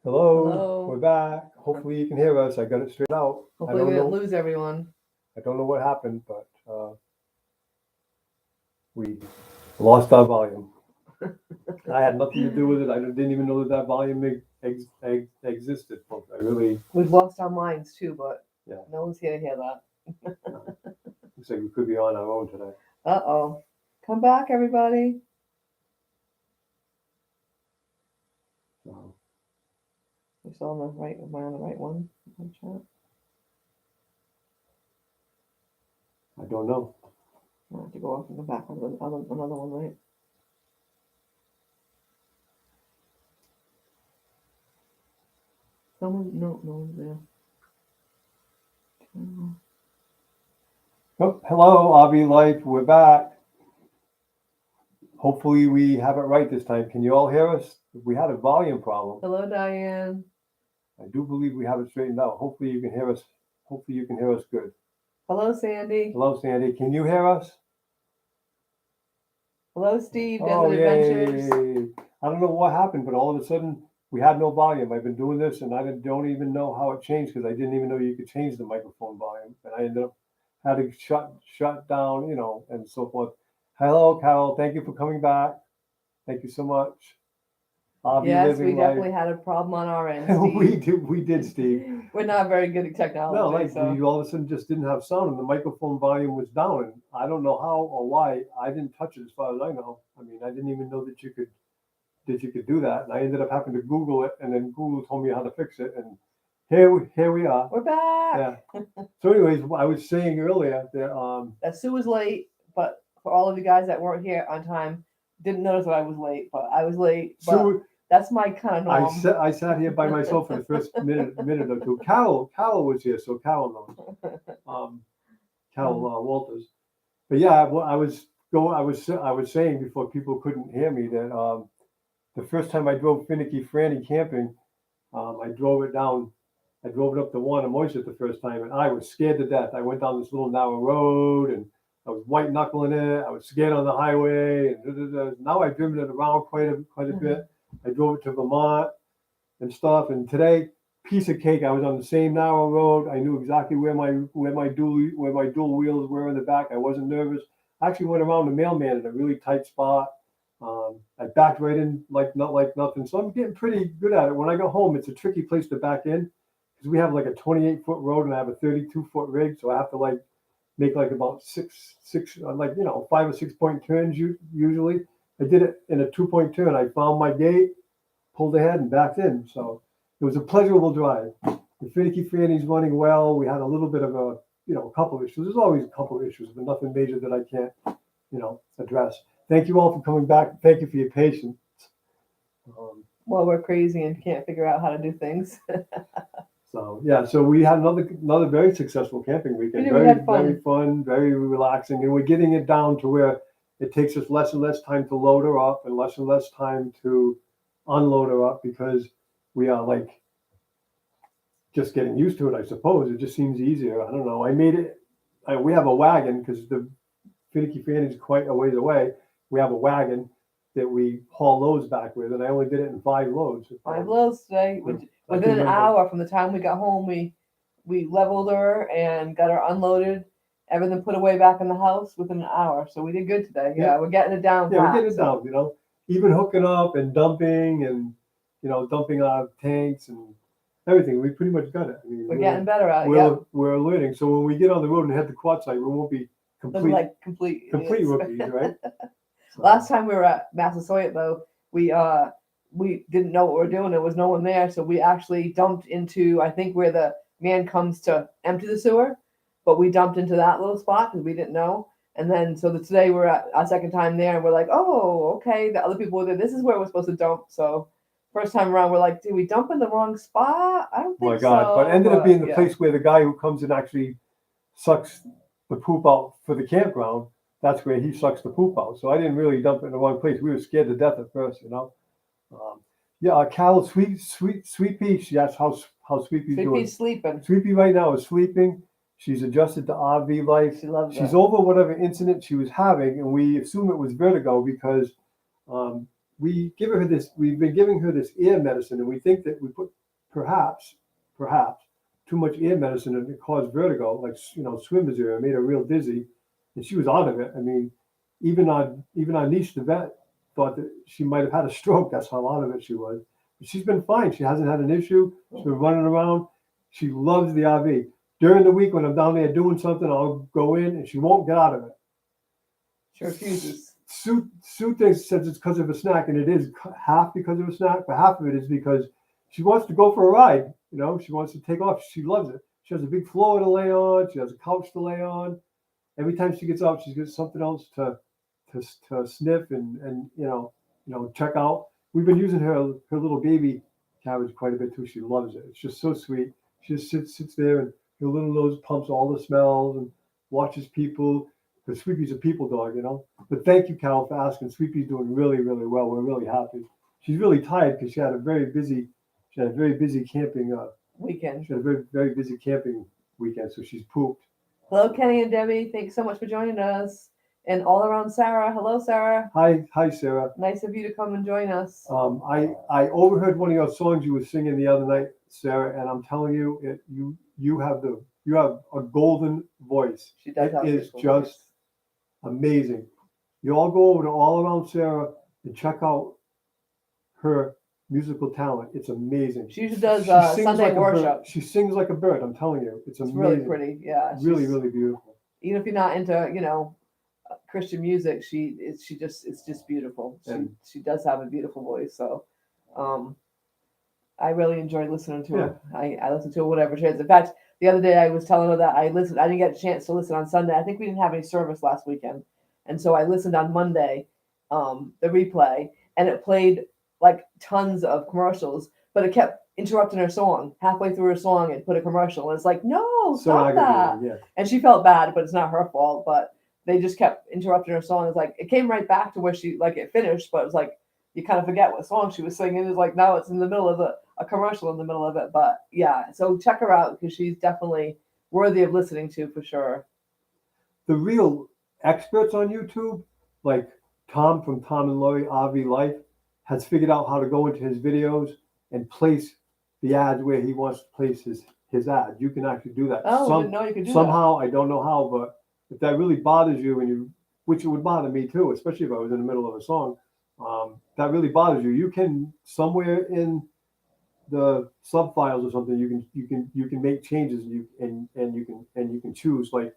Hello, Hello. we're back. Hopefully you can hear us. I got it straight out. I Hopefully we don't didn't know. lose everyone. I don't know what happened, but we lost our volume. I had nothing to do with it. I didn't even know that volume existed, folks. I really, We've lost our minds too, but yeah. no one's here to hear that. Looks like we could be on our own today. Uh-oh. Come back, everybody. So, We're still on the right. Am I on the right one? I don't know. I have to go off and come back on another one, right? Someone? No one's there. Oh, hello, Avi Life. We're back. Hopefully we have it right this time. Can you all hear us? We had a volume problem. Hello, Diane. I do believe we have it straightened out. Hopefully you can hear us. Hopefully you can hear us good. Hello, Sandy. Hello, Sandy. Can you hear us? Hello, Steve. Oh, Desert Adventures. yay. I don't know what happened, but all of a sudden we had no volume. I've been doing this and I don't even know how it changed because I didn't even know you could change the microphone volume. And I ended up had to shut down, and so forth. Hello, Carol. Thank you for coming back. Thank you so much. I'll be Yes, we living life. definitely had a problem on our end, Steve. we did, Steve. We're not very good at technology. No, like so. we all of a sudden just didn't have sound and the microphone volume was down. And I don't know how or why. I didn't touch it as far as I know. I mean, I didn't even know that you could do that. And I ended up having to Google it, and then Google told me how to fix it. And here we are. We're back. Yeah. So, anyways, I was saying earlier that that Sue was late, but for all of you guys that weren't here on time, didn't notice that I was late, but I was late. But Sue, that's my kind of norm. I sat here by myself for the first minute or two. Carol was here, so Carol knows. Carol Walters. But yeah, I was saying before people couldn't hear me that the first time I drove Finicky Franny camping, I drove it down. I drove it up to Wannamoishet the first time, and I was scared to death. I went down this little narrow road, and I was white knuckling it. I was scared on the highway, and now I've driven it around quite a bit. I drove it to Vermont and stuff. And today, piece of cake. I was on the same narrow road. I knew exactly where my dual wheels were in the back. I wasn't nervous. I actually went around the mailman in a really tight spot. I backed right in like nothing. So I'm getting pretty good at it. When I go home, it's a tricky place to back in because we have like a 28-foot road and I have a 32-foot rig, so I have to like make like about six 5 or 6 point turns usually. I did it in a 2 point turn. I found my gate, pulled ahead, and backed in. So it was a pleasurable drive. The Finicky Franny's running well. We had a little bit of a couple of issues. There's always a couple of issues, but nothing major that I can't address. Thank you all for coming back. Thank you for your patience. Well, we're crazy and can't figure out how to do things. So we had another very successful camping weekend. We had fun. Very fun, very relaxing, and we're getting it down to where it takes us less and less time to load her up and less time to unload her up because we are like just getting used to it. I suppose it just seems easier. I don't know. I made it. We have a wagon because the Finicky Franny is quite a ways away. We have a wagon that we haul loads back with, and I only did it in 5 loads. 5 loads today. Within an hour from the time we got home, we leveled her and got her unloaded. Everything put away back in the house within an hour. So we did good today. Yeah, we're getting it down. Yeah, we're getting it down. Even hooking up and dumping and dumping our tanks and everything. We pretty much got it. I mean, we're getting better at it. We're learning. So when we get on the road and head to quad site, we won't be complete rookies, right? So. Last time we were at Massasoit, though, we didn't know what we were doing. There was no one there, so we actually dumped into, I think, where the man comes to empty the sewer, but we dumped into that little spot because we didn't know. And then today we're at our second time there, and we're like, oh, okay. The other people were there. This is where we're supposed to dump. So first time around, we're like, did we dump in the wrong spot? I don't think so. Oh my God! But it ended up being the place where the guy who comes and actually sucks the poop out for the campground. That's where he sucks the poop out. So I didn't really dump it in the wrong place. We were scared to death at first, Cal, Sweet Peach. Yes, how Sweet Pea's doing? Sweet Pea's sleeping. Sweet Pea right now is sleeping. She's adjusted to RV life. She loves it. She's over whatever incident she was having, and we assume it was vertigo because we've been giving her this ear medicine, and we think that we put perhaps too much ear medicine and it caused vertigo, like swimmer's ear, it made her real dizzy, and she was out of it. I mean, even our niece, the vet, thought that she might have had a stroke. That's how out of it she was. But she's been fine. She hasn't had an issue. She's been running around. She loves the RV. During the week when I'm down there doing something, I'll go in and she won't get out of it. She refuses. Sue says it's because of a snack, and it is half because of a snack, but half of it is because she wants to go for a ride. She wants to take off. She loves it. She has a big floor to lay on. She has a couch to lay on. Every time she gets out, she's got something else to sniff and check out. We've been using her little baby carriage quite a bit too. She loves it. It's just so sweet. She just sits there and her little nose pumps all the smells and watches people. Because Sweepy's a people dog, But thank you, Carol, for asking. Sweepy's doing really, really well. We're really happy. She's really tired because she had a very busy camping Weekend. She had a very, very busy camping weekend, so she's pooped. Hello, Kenny and Debbie. Thanks so much for joining us. And all around Sarah. Hello, Sarah. Hi, Sarah. Nice of you to come and join us. I overheard one of your songs you were singing the other night, Sarah, and I'm telling you, you have a golden voice. She does have a It is beautiful just voice. amazing. You all go over to All Around Sarah and check out her musical talent. It's amazing. She usually does sings Sunday like a bird. worship. She sings like a bird. I'm telling you, it's amazing. Really pretty. Yeah. Really, really beautiful. Even if you're not into, Christian music, it's just beautiful. She does have a beautiful voice. So, I really enjoy listening to her. I listen to her whatever she has. In fact, the other day I was telling her that I didn't get a chance to listen on Sunday. I think we didn't have any service last weekend, and so I listened on Monday, the replay, and it played like tons of commercials, but it kept interrupting her song halfway through her song and put a commercial. And it's like, no, stop that. Yeah. And she felt bad, but it's not her fault. But they just kept interrupting her song. It's like it came right back to where it finished, but it was like you kind of forget what song she was singing. It's like now it's in the middle of a commercial in the middle of it. But yeah, so check her out because she's definitely worthy of listening to for sure. The real experts on YouTube, like Tom from Tom and Lori RV Life, has figured out how to go into his videos and place the ads where he wants to place his ad. You can actually do that. Oh, I didn't know you could do somehow, I don't know how, but if that really bothers you, which it would bother me too, especially if I was in the middle of a song, that really bothers you. You can somewhere in the sub files or something, you can make changes and you can choose. Like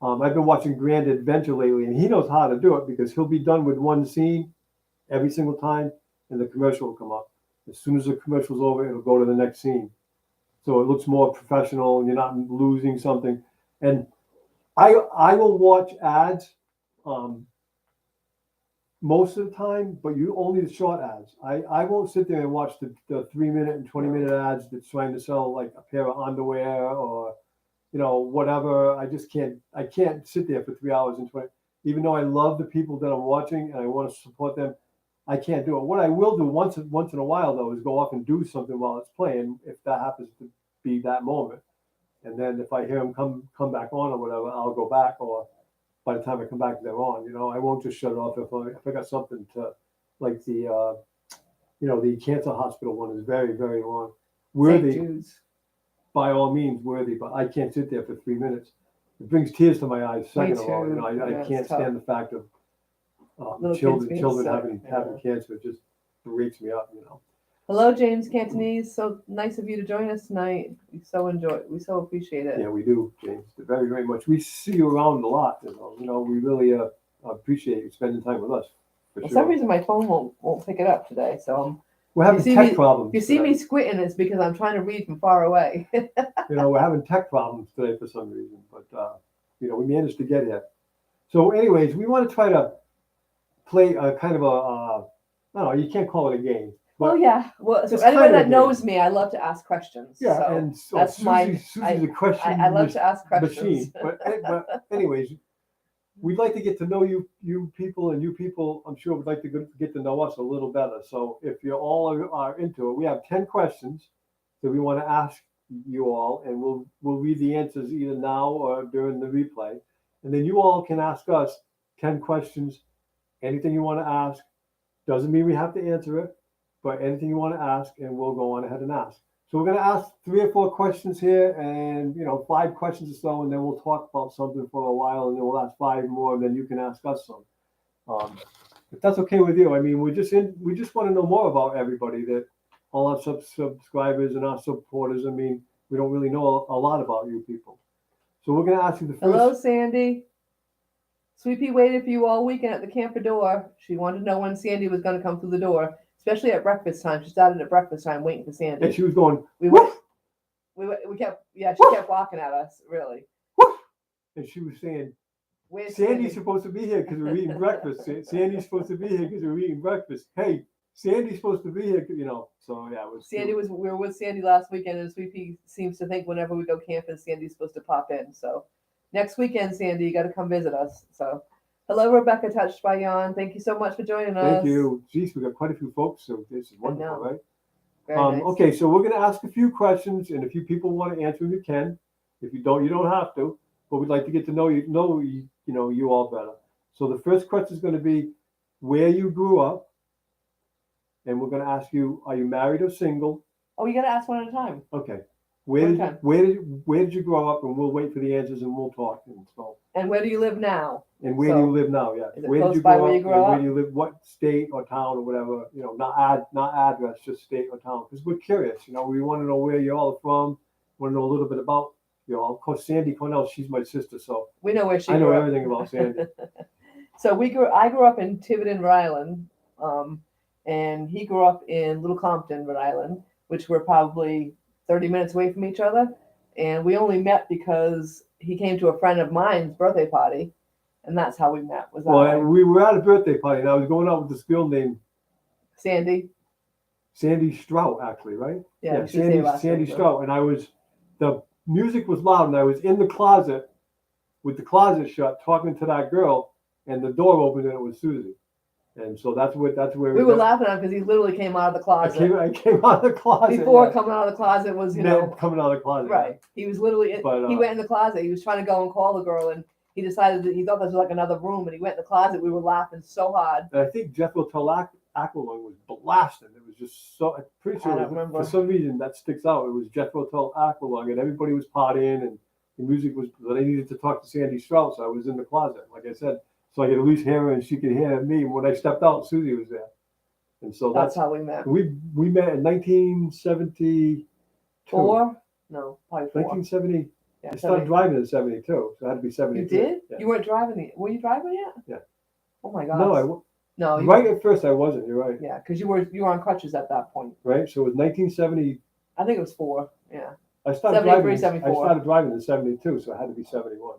I've been watching Grand Adventure lately, and he knows how to do it because he'll be done with one scene every single time, and the commercial will come up. As soon as the commercial's over, it'll go to the next scene. So it looks more professional and you're not losing something. And I will watch ads most of the time, but only the short ads. I won't sit there and watch the 3-minute and 20-minute ads that's trying to sell like a pair of underwear or whatever. I can't sit there for 3 hours and 20. Even though I love the people that I'm watching and I want to support them, I can't do it. What I will do once in a while though is go off and do something while it's playing, if that happens to be that moment. And then if I hear them come back on or whatever, I'll go back. Or by the time I come back, they're on. I won't just shut it off if I got something to, like the the cancer hospital one is very, very long. Worthy, by all means, worthy, but I can't sit there for 3 minutes. It brings tears to my eyes. Second of all, I can't stand the fact of children having cancer. It just breaks me up. Hello, James Cantonese. So nice of you to join us tonight. We so appreciate it. Yeah, we do, James. Very, very much. We see you around a lot. We really appreciate you spending time with us. For some reason, my phone won't pick it up today. So we're having tech problems. If you see me squinting, it's because I'm trying to read from far away. We're having tech problems today for some reason, but we managed to get here. So, anyways, we want to try to play a kind of I don't know. You can't call it a game. Well, yeah. Well, so anyone that knows me, I love to ask questions. Yeah, so and so that's Susie's a question. I love to ask questions. Machine. But anyways, we'd like to get to know you people, and you people, I'm sure, would like to get to know us a little better. So if you all are into it, we have 10 questions that we want to ask you all, and we'll read the answers either now or during the replay, and then you all can ask us 10 questions, anything you want to ask. Doesn't mean we have to answer it, but anything you want to ask, and we'll go on ahead and ask. So we're going to ask 3 or 4 questions here, and 5 questions or so, and then we'll talk about something for a while, and then we'll ask 5 more, and then you can ask us some. If that's okay with you, I mean, we just want to know more about everybody, that all our subscribers and our supporters. I mean, we don't really know a lot about you people. So we're going to ask you the first. Hello, Sandy. Sweet Pea waited for you all weekend at the camper door. She wanted to know when Sandy was going to come through the door, especially at breakfast time. She started at breakfast time waiting for Sandy. And she was going, we kept, she kept walking at us, really. And she was saying, Where's Sandy's supposed to be here because we're eating breakfast. Sandy's supposed to be here because we're eating breakfast. Hey, Sandy's supposed to be here, So yeah, it was. We were with Sandy last weekend, and Sweet Pea seems to think whenever we go camping, Sandy's supposed to pop in. So next weekend, Sandy, you got to come visit us. So hello, Rebecca, touched by Jan. Thank you so much for joining us. Thank you. Geez, we got quite a few folks, so this is wonderful, right? Very nice. Okay, so we're going to ask a few questions, and if you people want to answer them, you can. If you don't, you don't have to. But we'd like to get to know you all better. So the first question is going to be where you grew up, and we're going to ask you, are you married or single? Oh, you got to ask one at a time. Okay. Where did you grow up? And we'll wait for the answers, and we'll talk. And where do you live now? And where do you live now? Yeah. Is it where close did you by grow where up? you grew up? Where do you live? What state or town or whatever? Not address, just state or town. Because we're curious. We want to know where you all are from. Want to know a little bit about you all. Of course, Sandy Cornell, she's my sister, so we know where she. I know grew up. everything about Sandy. So I grew up in Tiverton, Rhode Island, and he grew up in Little Compton, Rhode Island, which were probably 30 minutes away from each other. And we only met because he came to a friend of mine's birthday party, and that's how we met. We were at a birthday party, and I was going out with this girl named Sandy Strout, actually, right? Yeah, Sandy Strout, and the music was loud, and I was in the closet with the closet shut, talking to that girl, and the door opened, and it was Susie. And so that's where we were laughing at him because he literally came out of the closet. I came out of the closet. Before coming out of the closet was, coming out of the closet. Right. He was literally, he went in the closet. He was trying to go and call the girl, and he decided that he thought this was like another room, and he went in the closet. We were laughing so hard. And I think Jethro Tull Aqualung was blasting. It was just so, I'm pretty sure for some reason that sticks out. It was Jethro Tull Aqualung, and everybody was partying, and the music was, but I needed to talk to Sandy Strout, so I was in the closet, like I said. So I could at least hear her, and she could hear me. When I stepped out, Susie was there, and so that's how we met. We met in 1972. No, probably 4. 1970. Yeah, I started driving in 72, so it had to be 72. You did? Yeah. You weren't driving were you driving yet? Yeah. Oh my God. No, right at first I wasn't. You're right. Yeah, because you were on crutches at that point. Right. So it was 1970. I think it was 4. Yeah. I started driving in 72, so it had to be 71.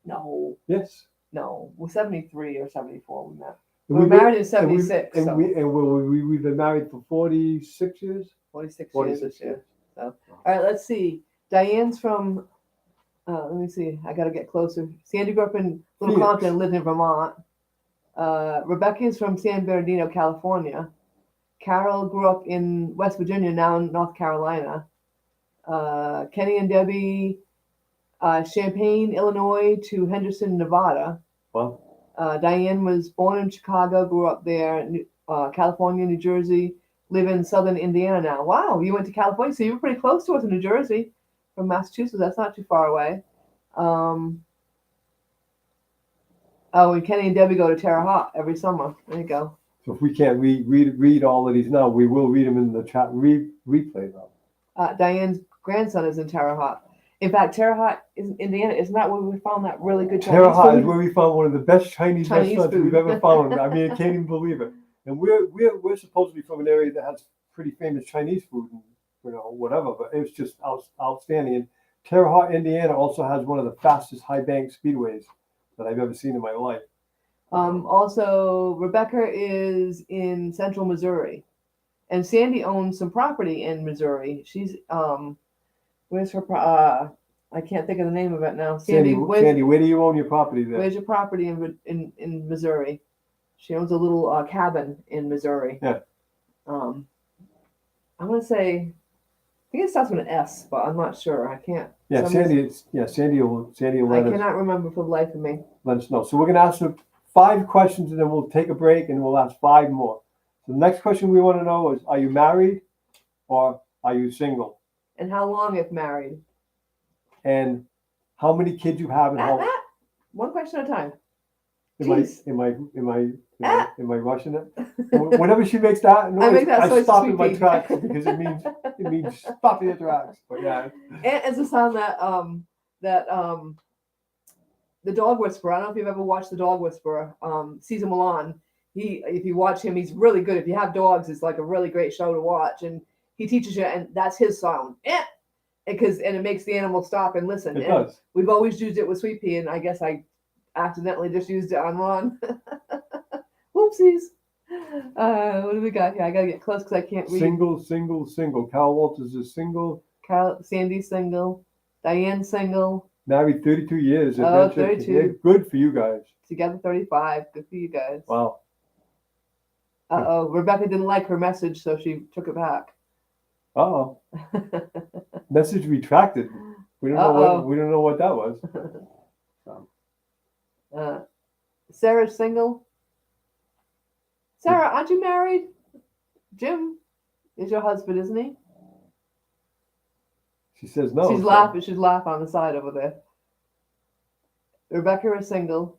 No. Yes. No, well, 73 or 74 we met. We were married in 76. We've been married for 46 years. 46 years this year. So, all right, let's see. Diane's from, let me see. I got to get closer. Sandy grew up in Little Compton and lived in Vermont. Rebecca is from San Bernardino, California. Carol grew up in West Virginia, now in North Carolina. Kenny and Debbie, Champaign, Illinois to Henderson, Nevada. Wow. Diane was born in Chicago, grew up there, California, New Jersey, live in southern Indiana now. Wow, you went to California, so you were pretty close to us in New Jersey from Massachusetts. That's not too far away. And Kenny and Debbie go to Terre Haute every summer. There you go. So if we can't read all of these now, we will read them in the chat replay though. Diane's grandson is in Terre Haute. In fact, Terre Haute in Indiana, isn't that where we found that really good Chinese Terre Haute food? is where we found one of the best Chinese restaurants food we've ever found. I mean, I can't even believe it. And we're supposed to be from an area that has pretty famous Chinese food and whatever, but it's just outstanding. And Terre Haute, Indiana also has one of the fastest high bank speedways that I've ever seen in my life. Also, Rebecca is in central Missouri, and Sandy owns some property in Missouri. She's where's her I can't think of the name of it now. Sandy, where do you own your property there? Where's your property in Missouri? She owns a little cabin in Missouri. Yeah. I'm gonna say, I think it starts with an S, but I'm not sure. I can't. Yeah, Sandy will let I us. cannot remember for the life of me. Let us know. So we're gonna ask her 5 questions, and then we'll take a break, and we'll ask 5 more. So the next question we want to know is, are you married or are you single? And how long if married? And how many kids you have and how One question at a time. am I Jeez. am I rushing it? Whenever she makes that noise, make that I noise, stop in my sweet pea. tracks because it means stop in your tracks. But yeah. And it's a sound that the dog whisperer. I don't know if you've ever watched the dog whisperer, Cesar Milan. If you watch him, he's really good. If you have dogs, it's like a really great show to watch. And he teaches you, and that's his sound. Because it makes the animal stop and listen. It and does. We've always used it with Sweet Pea, and I guess I accidentally just used it on Ron. Whoopsies. What do we got here? I gotta get close because I can't read. Single. Carl Walters is single. Sandy's single. Diane's single. Married 32 years. Oh, Adventure. 32. Yeah, good for you guys. Together 35. Good for you guys. Wow. Uh-oh. Rebecca didn't like her message, so she took it back. Uh-oh. Message retracted. We don't know what that was. Sarah's single. Sarah, aren't you married? Jim is your husband, isn't he? She says no. She's laughing. She's laughing on the side over there. Rebecca is single.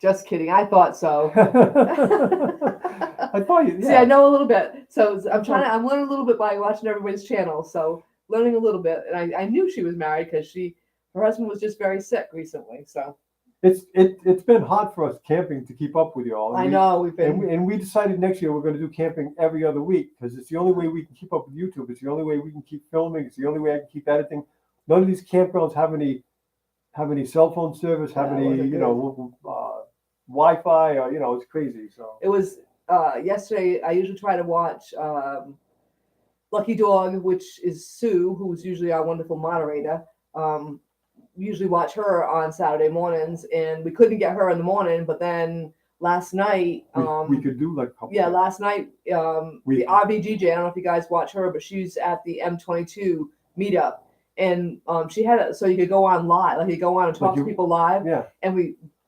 Just kidding. I thought so. I thought you. Yeah. See, I know a little bit. So I'm learning a little bit by watching everybody's channel. So learning a little bit. And I knew she was married because her husband was just very sick recently. So it's been hard for us camping to keep up with y'all. I know we've been. And we decided next year we're going to do camping every other week because it's the only way we can keep up with YouTube. It's the only way we can keep filming. It's the only way I can keep editing. None of these campgrounds have any cell phone service, have any Wi-Fi, or it's crazy. So it was yesterday. I usually try to watch Lucky Dog, which is Sue, who's usually our wonderful moderator. Usually watch her on Saturday mornings, and we couldn't get her in the morning. But then last night, we could do like a couple. Yeah, last night, the RBGJ. I don't know if you guys watch her, but she's at the M22 meetup, and she had it so you could go on live, like you go on and talk to people live. Yeah, and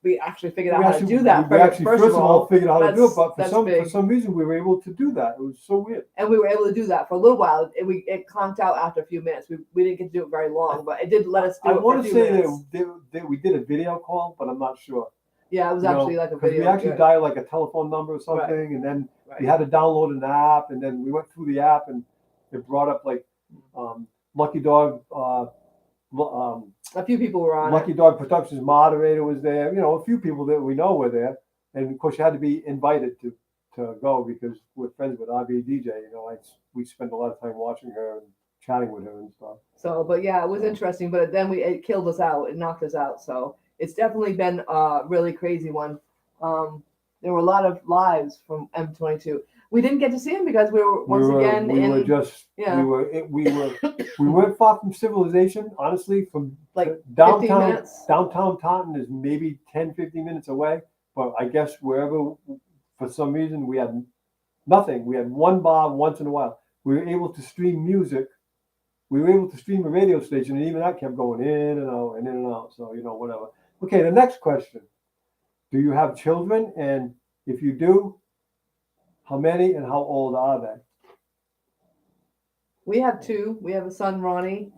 we actually figured out how to do that. First of all figured out how to do it, but for some reason we were able to do that. It was so weird. And we were able to do that for a little while. It conked out after a few minutes. We didn't get to do it very long, but it did let us do it for a few minutes. I want to say that we did a video call, but I'm not sure. Yeah, it was actually like a video. We actually dialed like a telephone number or something, right. And then we had to download an app, and then we went through the app, and it brought up like Lucky Dog. A few people were on. Lucky Dog Productions moderator was there. A few people that we know were there, and of course you had to be invited to go because we're friends with RBDJ. We spend a lot of time watching her and chatting with her and stuff. So, but yeah, it was interesting. But then it killed us out. It knocked us out. So it's definitely been a really crazy one. There were a lot of lives from M22. We didn't get to see him because we weren't far from civilization, honestly. From like downtown Taunton is maybe 10-15 minutes away, but I guess wherever, for some reason, we had nothing. We had one bar once in a while. We were able to stream music. We were able to stream a radio station, and even that kept going in and out and in and out. So whatever. Okay, the next question: do you have children? And if you do, how many and how old are they? We have two. We have a son, Ronnie,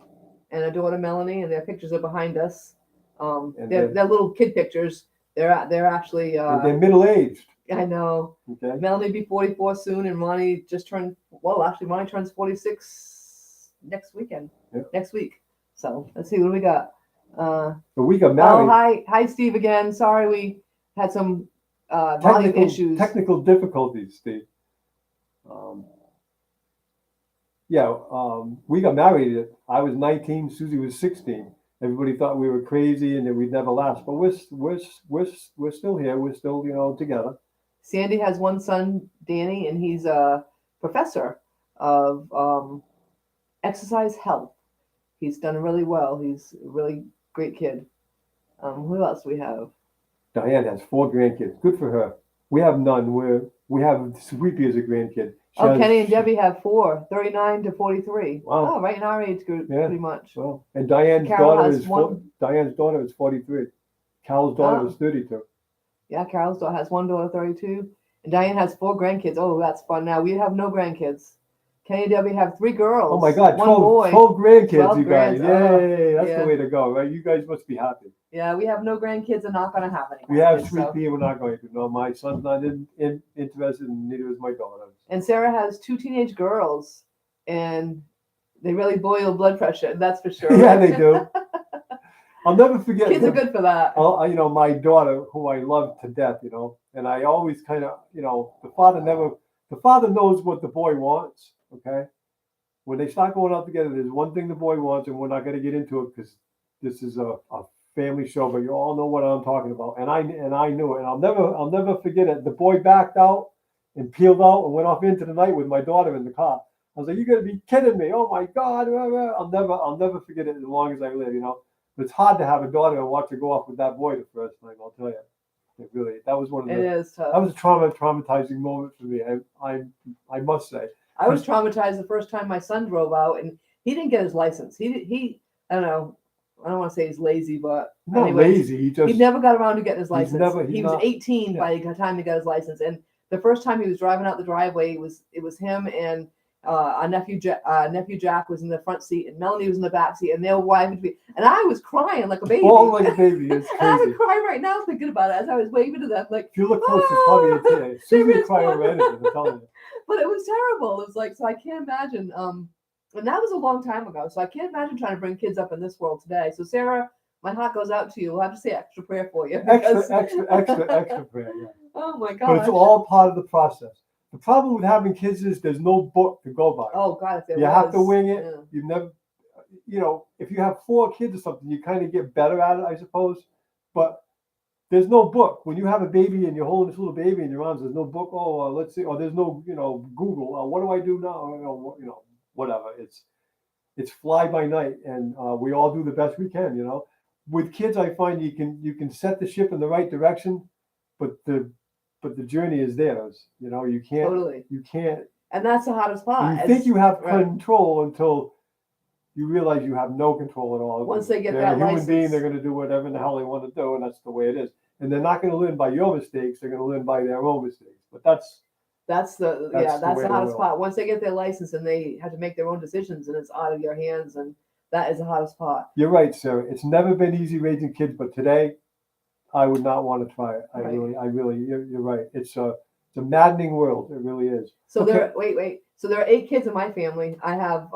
and a daughter, Melanie, and their pictures are behind us. They're little kid pictures. They're actually. And they're middle-aged. I know. Okay. Melanie will be 44 soon, and Ronnie just turned. Well, actually, Ronnie turns 46 next weekend. Yep. Next week. So let's see what we got. So we got married. Oh, hi, Steve again. Sorry, we had some. Volume issues. Technical difficulties, Steve. We got married. I was 19. Susie was 16. Everybody thought we were crazy and that we'd never last. But we're still here. We're still together. Sandy has one son, Danny, and he's a professor of exercise health. He's done really well. He's a really great kid. Who else do we have? Diane has 4 grandkids. Good for her. We have none. We have Sweepy as a grandkid. Kenny and Debbie have 4, 39 to 43. Wow. Oh, right in our age group, pretty much. Well, and Diane's daughter is 43. Carol's daughter is 32. Yeah, Carol's daughter has one daughter, 32. And Diane has 4 grandkids. Oh, that's fun. Now we have no grandkids. Kenny and Debbie have 3 girls. Oh my God, 1 12, boy. 12 grandkids, 12 you guys. grands. Oh, Yay, that's yeah. the way to go, right? You guys must be happy. Yeah, we have no grandkids and not going to have any. We have grandkids, Sweet so. Pea, we're not going to. No, my son's not interested, and neither is my daughter. And Sarah has 2 teenage girls, and they really boil blood pressure. That's for sure. Yeah, they do. I'll never forget. Kids are good for that. You know, my daughter, who I love to death, you know, and I always kind of, you know, the father knows what the boy wants, okay? When they start going out together, there's one thing the boy wants, and we're not going to get into it because this is a family show, but you all know what I'm talking about. And I knew it, and I'll never forget it. The boy backed out and peeled out and went off into the night with my daughter in the car. I was like, "You got to be kidding me! Oh my God!" I'll never forget it as long as I live, you know. But it's hard to have a daughter and watch her go off with that boy the first time. I'll tell you, that was one of the. It is tough. That was a traumatizing moment for me. I must say. I was traumatized the first time my son drove out, and he didn't get his license. He I don't know. I don't want to say he's lazy, but Not anyways, lazy. he never got around to getting his license. He's He was not- 18 by the time he got his license, and the first time he was driving out the driveway, it was him and our nephew Jack was in the front seat, and Melanie was in the back seat, and they were waving to me, and I was crying like a baby. Oh, like a baby. It's And I crazy. would cry right now thinking about it as I was waving to them, like. If you look close, it's probably a tear. Susie There will is cry one. over anything. I'm telling you. But it was terrible. It was like, so I can't imagine. And that was a long time ago. So I can't imagine trying to bring kids up in this world today. So Sarah, my heart goes out to you. We'll have to say extra prayer for you. because- Extra prayer. Yeah. Oh my God. But it's all part of the process. The problem with having kids is there's no book to go by. Oh God, if there You was. have to wing it. Yeah. You've never, you know, if you have 4 kids or something, you kind of get better at it, I suppose. But there's no book. When you have a baby and you're holding this little baby in your arms, there's no book. Oh, let's see. Or there's no, you know, Google. What do I do now? You know, whatever. It's fly by night, and we all do the best we can. You know, with kids, I find you can set the ship in the right direction, but the journey is theirs. You know, you can't. Totally. You can't. And that's the hardest part. You think you have right. control until you realize you have no control at all. Once they get they're that a human license. being, they're going to do whatever in the hell they want to do, and that's the way it is. And they're not going to learn by your mistakes; they're going to learn by their own mistakes. But that's the way hardest to part. Once they get their license and they have to make their own decisions, and it's out of your hands, and that is the hardest part. You're right, Sarah. It's never been easy raising kids, but today, I would not want to try it. I Right. really, you're right. It's a maddening world. It really is. So Okay. wait. So there are 8 kids in my family. I have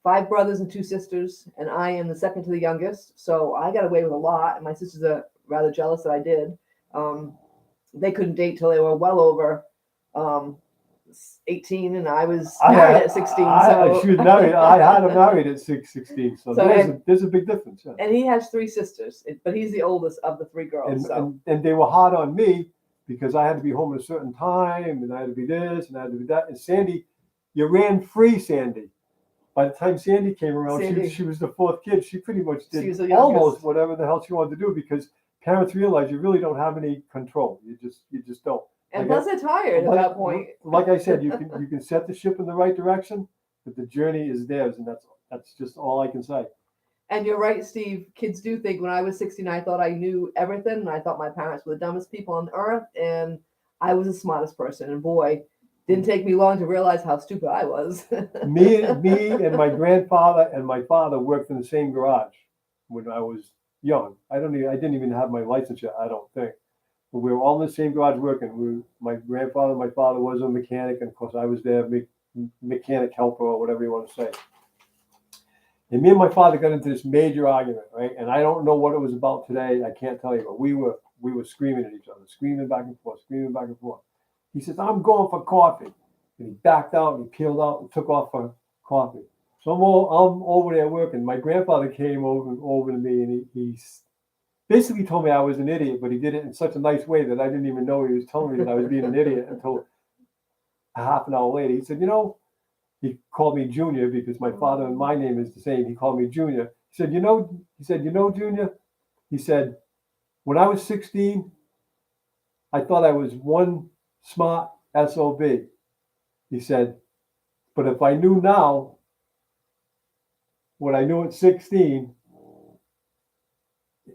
5 brothers and 2 sisters, and I am the second to the youngest. So I got away with a lot, and my sisters are rather jealous that I did. They couldn't date till they were well over 18, and I was married at 16. So she was married. I had her married at 16. So, So there's a big difference. Yeah. and he has 3 sisters, but he's the oldest of the 3 girls. And they were hard on me because I had to be home at a certain time, and I had to be this, and I had to be that. And Sandy, you ran free, Sandy. By the time Sandy came around, she was the 4th kid. She pretty much She was did the almost youngest. whatever the hell she wanted to do because parents realize you really don't have any control. You just don't. And Like plus, they're tired at that point. Like I said, you can set the ship in the right direction, but the journey is theirs, and that's just all I can say. And you're right, Steve. Kids do think when I was 16, I thought I knew everything, and I thought my parents were the dumbest people on earth, and I was the smartest person. And boy, didn't take me long to realize how stupid I was. me and my grandfather and my father worked in the same garage when I was young. I didn't even have my license yet, I don't think. But we were all in the same garage working. My grandfather and my father was a mechanic, and of course I was their mechanic helper or whatever you want to say. And me and my father got into this major argument, right? And I don't know what it was about today. I can't tell you, but we were screaming at each other, screaming back and forth, screaming back and forth. He says, "I'm going for coffee." And he backed out and he peeled out and took off for coffee. So I'm over there working. My grandfather came over to me, and he basically told me I was an idiot, but he did it in such a nice way that I didn't even know he was telling me that I was being an idiot until a half an hour later. He said, he called me Junior because my father and my name is the same. He called me Junior. He said, Junior, he said, when I was 16, I thought I was one smart SOB. He said, but if I knew now what I knew at 16,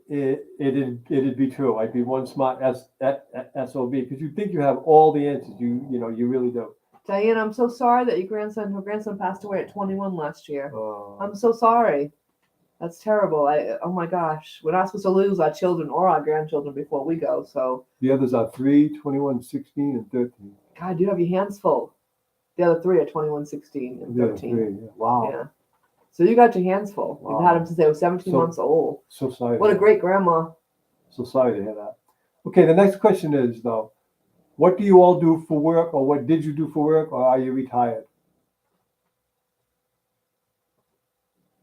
it'd be true. I'd be one smart SOB because you think you have all the answers. You really do. Diane, I'm so sorry that her grandson passed away at 21 last year. Uh, I'm so sorry. That's terrible. Oh my gosh. We're not supposed to lose our children or our grandchildren before we go. So the others are 3, 21, 16, and 13. God, you have your hands full. The other three are 21, 16, and The other 13. 3, yeah. Wow. Yeah. So you got your hands full. Wow. You've had them since they were 17 So- months old. So sorry. What a great grandma. So sorry to hear that. Okay, the next question is though, what do you all do for work, or what did you do for work, or are you retired?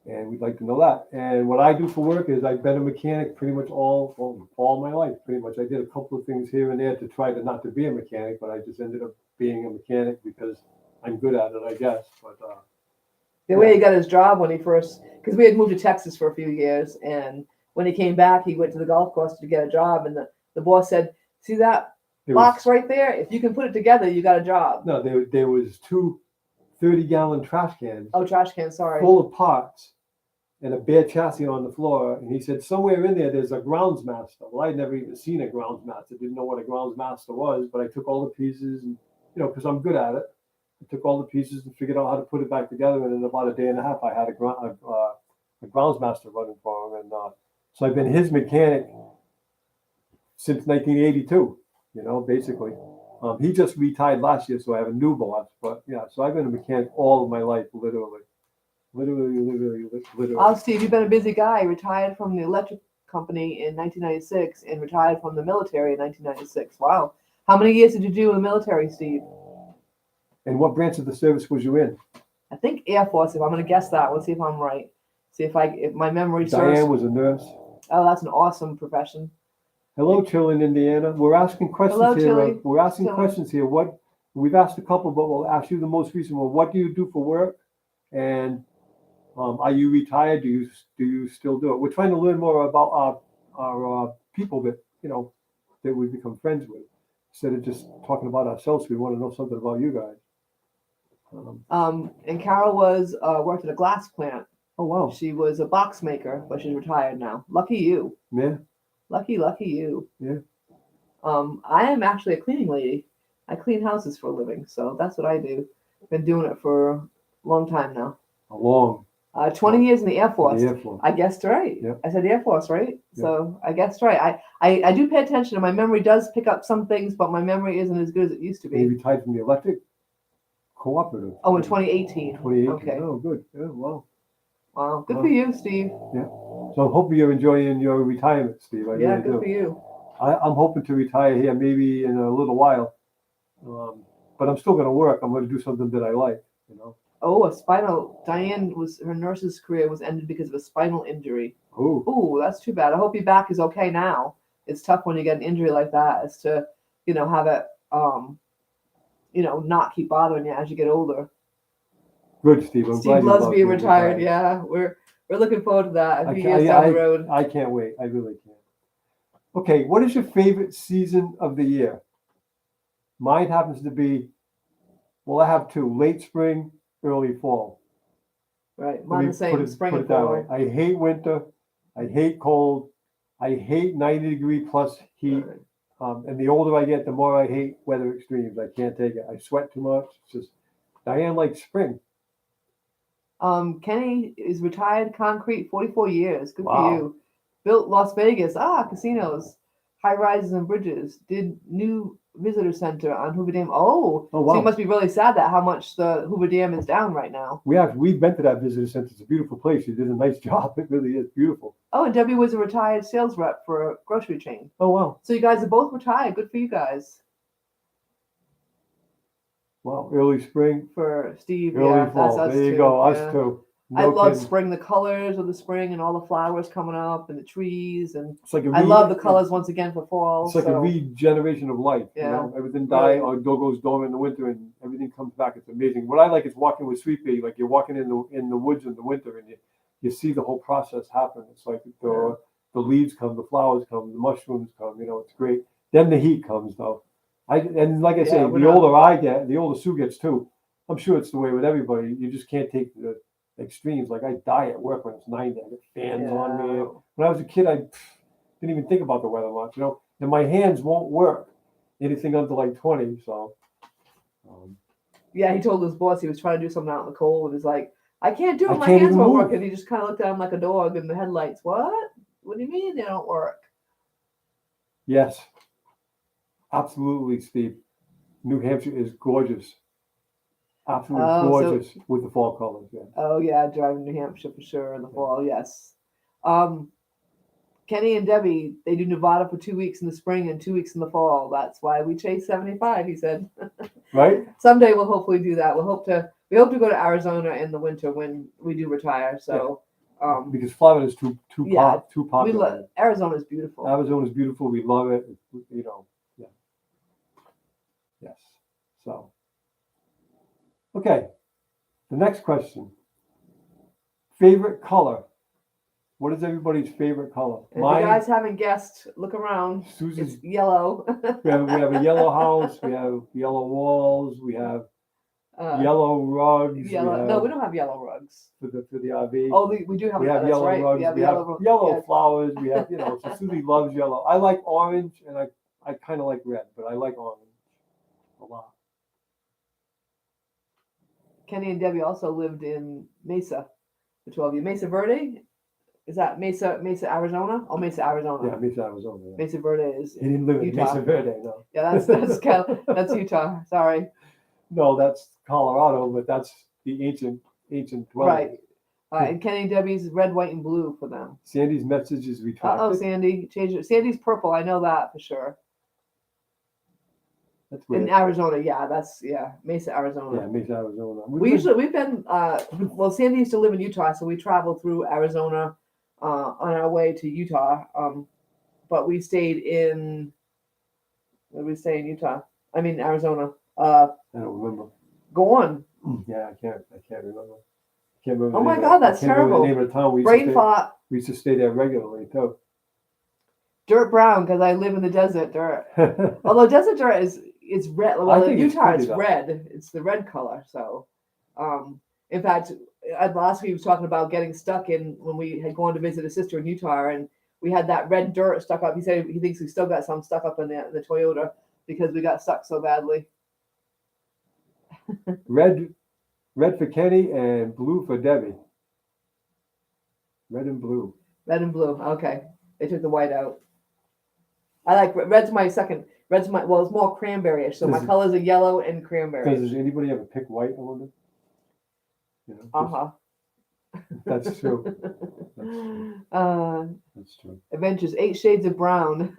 And we'd like to know that. And what I do for work is I've been a mechanic pretty much all my life, pretty much. I did a couple of things here and there to try to not to be a mechanic, but I just ended up being a mechanic because I'm good at it, I guess. But The way he got his job when he first, because we had moved to Texas for a few years, and when he came back, he went to the golf course to get a job, and the boss said, "See that it box right there? If you can put it together, you got a job." no, there was 2 30-gallon trash cans Oh, trash can. Sorry. full of parts and a bare chassis on the floor. And he said, somewhere in there's a grounds master. Well, I'd never even seen a grounds master. Didn't know what a grounds master was, but I took all the pieces and, because I'm good at it. I took all the pieces and figured out how to put it back together. And in about a day and a half, I had a grounds master running for him. And so I've been his mechanic since 1982, basically. He just retired last year, so I have a new boss. But yeah, so I've been a mechanic all of my life, literally. Oh, Steve, you've been a busy guy. Retired from the electric company in 1996 and retired from the military in 1996. Wow. How many years did you do in the military, Steve? And what branch of the service was you in? I think Air Force. If I'm going to guess that, let's see if I'm right. See if my memory serves. Diane was a nurse. Oh, that's an awesome profession. Hello, Chilling, Indiana. We're asking questions Hello, here. Chile. We're asking Chile. questions here. What we've asked a couple, but we'll ask you the most recent one. What do you do for work? And are you retired? Do you still do it? We're trying to learn more about our people that that we become friends with. Instead of just talking about ourselves, we want to know something about you guys. And Carol worked at a glass plant. Oh wow, She was a box maker, but she's retired now. Lucky you. yeah, Lucky you. yeah. I am actually a cleaning lady. I clean houses for a living, so that's what I do. Been doing it for a long time now. A long 20 years in the Air Force. the Air Force. I guessed right. Yeah. I said Air Force, right? Yeah. So I guessed right. I do pay attention, and my memory does pick up some things, but my memory isn't as good as it used to And you be. retired from the electric cooperative. Oh, in 2018. 2018. Okay. Oh, good. Yeah, wow. Wow. Good for you, Steve. So I'm hoping you're enjoying your retirement, Steve. I Yeah, really good do. for you. I'm hoping to retire here maybe in a little while, but I'm still going to work. I'm going to do something that I like. Oh, her nurse's career was ended because of a spinal injury. Oh, Ooh, that's too bad. I hope your back is okay now. It's tough when you get an injury like that, is to, have it, not keep bothering you as you get older. good, Steve. I'm glad Steve you loves love being being retired. Yeah, we're looking forward to that a I few can't- years down the road. I can't wait. I really can't. Okay, what is your favorite season of the year? Mine happens to be, well, I have 2: late spring, early fall. Right, Let mine me the same. Spring put and it that way. fall. I hate winter. I hate cold. I hate 90-degree plus heat. And the older I get, the more I hate weather extremes. I can't take it. I sweat too much. It's just, Diane likes spring. Kenny is retired concrete, 44 years. Good Wow. for you. Built Las Vegas. Casinos, high rises and bridges. Did new visitor center on Hoover Dam. Oh, Oh, so wow. you must be really sad that how much the Hoover Dam is down right now. We've been to that visitor center. It's a beautiful place. You did a nice job. It really is beautiful. Oh, and Debbie was a retired sales rep for a grocery chain. Oh, wow. So you guys are both retired. Good for you guys. Wow. Early spring, For Steve, early yeah, fall. that's us There you too. go. Yeah. Us too. I No love kidding. spring, the colors of the spring and all the flowers coming up and the trees, and It's like I love the colors once again for fall. It's like a regeneration of life. Yeah. Everything Really. dies or goes dormant in the winter, and everything comes back. It's amazing. What I like is walking with Sweet Pea. Like you're walking in the woods in the winter, and you see the whole process happen. It's like the leaves come, the flowers come, the mushrooms come. It's great. Then the heat comes, though. And like I say, Yeah, the we're not- older I get, the older Sue gets too. I'm sure it's the way with everybody. You just can't take the extremes. Like I die at work when it's 90. I get fans on me. Yeah. When I was a kid, didn't even think about the weather much, and my hands won't work anything under like 20. So, Yeah, he told his boss he was trying to do something out in the cold, and he's like, I can't do it. I My can't hands even won't move. work. And he just kind of looked at him like a dog in the headlights. What? What do you mean they don't work? yes, absolutely, Steve. New Hampshire is gorgeous. Absolutely Oh, so gorgeous with the fall colors. Yeah. oh yeah, driving New Hampshire for sure in the fall. Yes. Um, Kenny and Debbie, they do Nevada for 2 weeks in the spring and 2 weeks in the fall. That's why we chase 75. He said. Right? Someday we'll hopefully do that. We hope to go to Arizona in the winter when we do retire. So, Because Florida is too yeah, popular. Arizona's beautiful. Arizona's beautiful. We love it. Yeah. Yes. So, okay. The next question. Favorite color. What is everybody's favorite color? If you guys haven't guessed, look around. Susie's. It's yellow. We have a yellow house. We have yellow walls. We have yellow rugs. Yellow. No, we don't have yellow rugs. For the RV. Oh, we do have. We have that's yellow right. rugs. We have yellow yeah. flowers. We have So Susie loves yellow. I like orange, and I kind of like red, but I like orange a lot. Kenny and Debbie also lived in Mesa, the 12 of you. Mesa Verde. Is that Mesa, Arizona? Oh, Mesa, Arizona. Yeah, Mesa, Arizona. Yeah. Mesa Verde is. He didn't live in Utah. Mesa Verde, no. Yeah, that's Utah. Sorry. No, that's Colorado, but that's the ancient dwelling. Right. And Kenny and Debbie's red, white, and blue for them. Sandy's message is retracted. Oh, Sandy, change it. Sandy's purple. I know that for sure. That's weird. In Arizona, Mesa, Arizona. Yeah, Mesa, Arizona. We've been well, Sandy used to live in Utah, so we traveled through Arizona on our way to Utah. But we stayed in where did we stay in Utah? I mean Arizona. I don't remember. Go on. Yeah, I can't remember. Can't remember. Oh my God, that's terrible. The name of the town. We used to stay there regularly too. Dirt brown because I live in the desert dirt. Although desert dirt is red. Well, in Utah it's red. It's the red color. So, in fact, last week he was talking about getting stuck in when we had gone to visit his sister in Utah, and we had that red dirt stuck up. He said he thinks we still got some stuck up in the Toyota because we got stuck so badly. Red for Kenny and blue for Debbie. Red and blue. Red and blue. Okay, they took the white out. I like red's my second. Red's it's more cranberry-ish. So my colors are yellow and cranberry. Does anybody ever pick white? I wonder. That's true. That's true. Adventures 8 Shades of Brown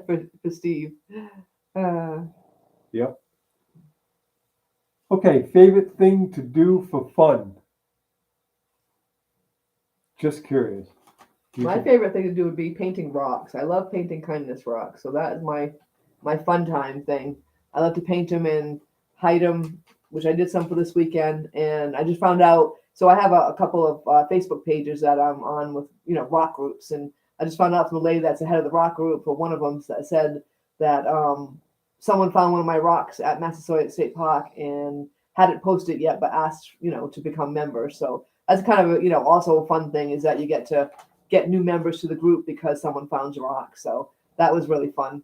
for Steve. Yep. Okay, favorite thing to do for fun? Just curious. My favorite thing to do would be painting rocks. I love painting kindness rocks. So that is my fun time thing. I love to paint them and hide them, which I did some for this weekend. And I just found out, so I have a couple of Facebook pages that I'm on with, rock groups. And I just found out from the lady that's the head of the rock group, for one of them that said that someone found one of my rocks at Massasoit State Park and hadn't posted it yet, but asked, to become members. So that's kind of, also a fun thing is that you get to get new members to the group because someone found your rock. So that was really fun.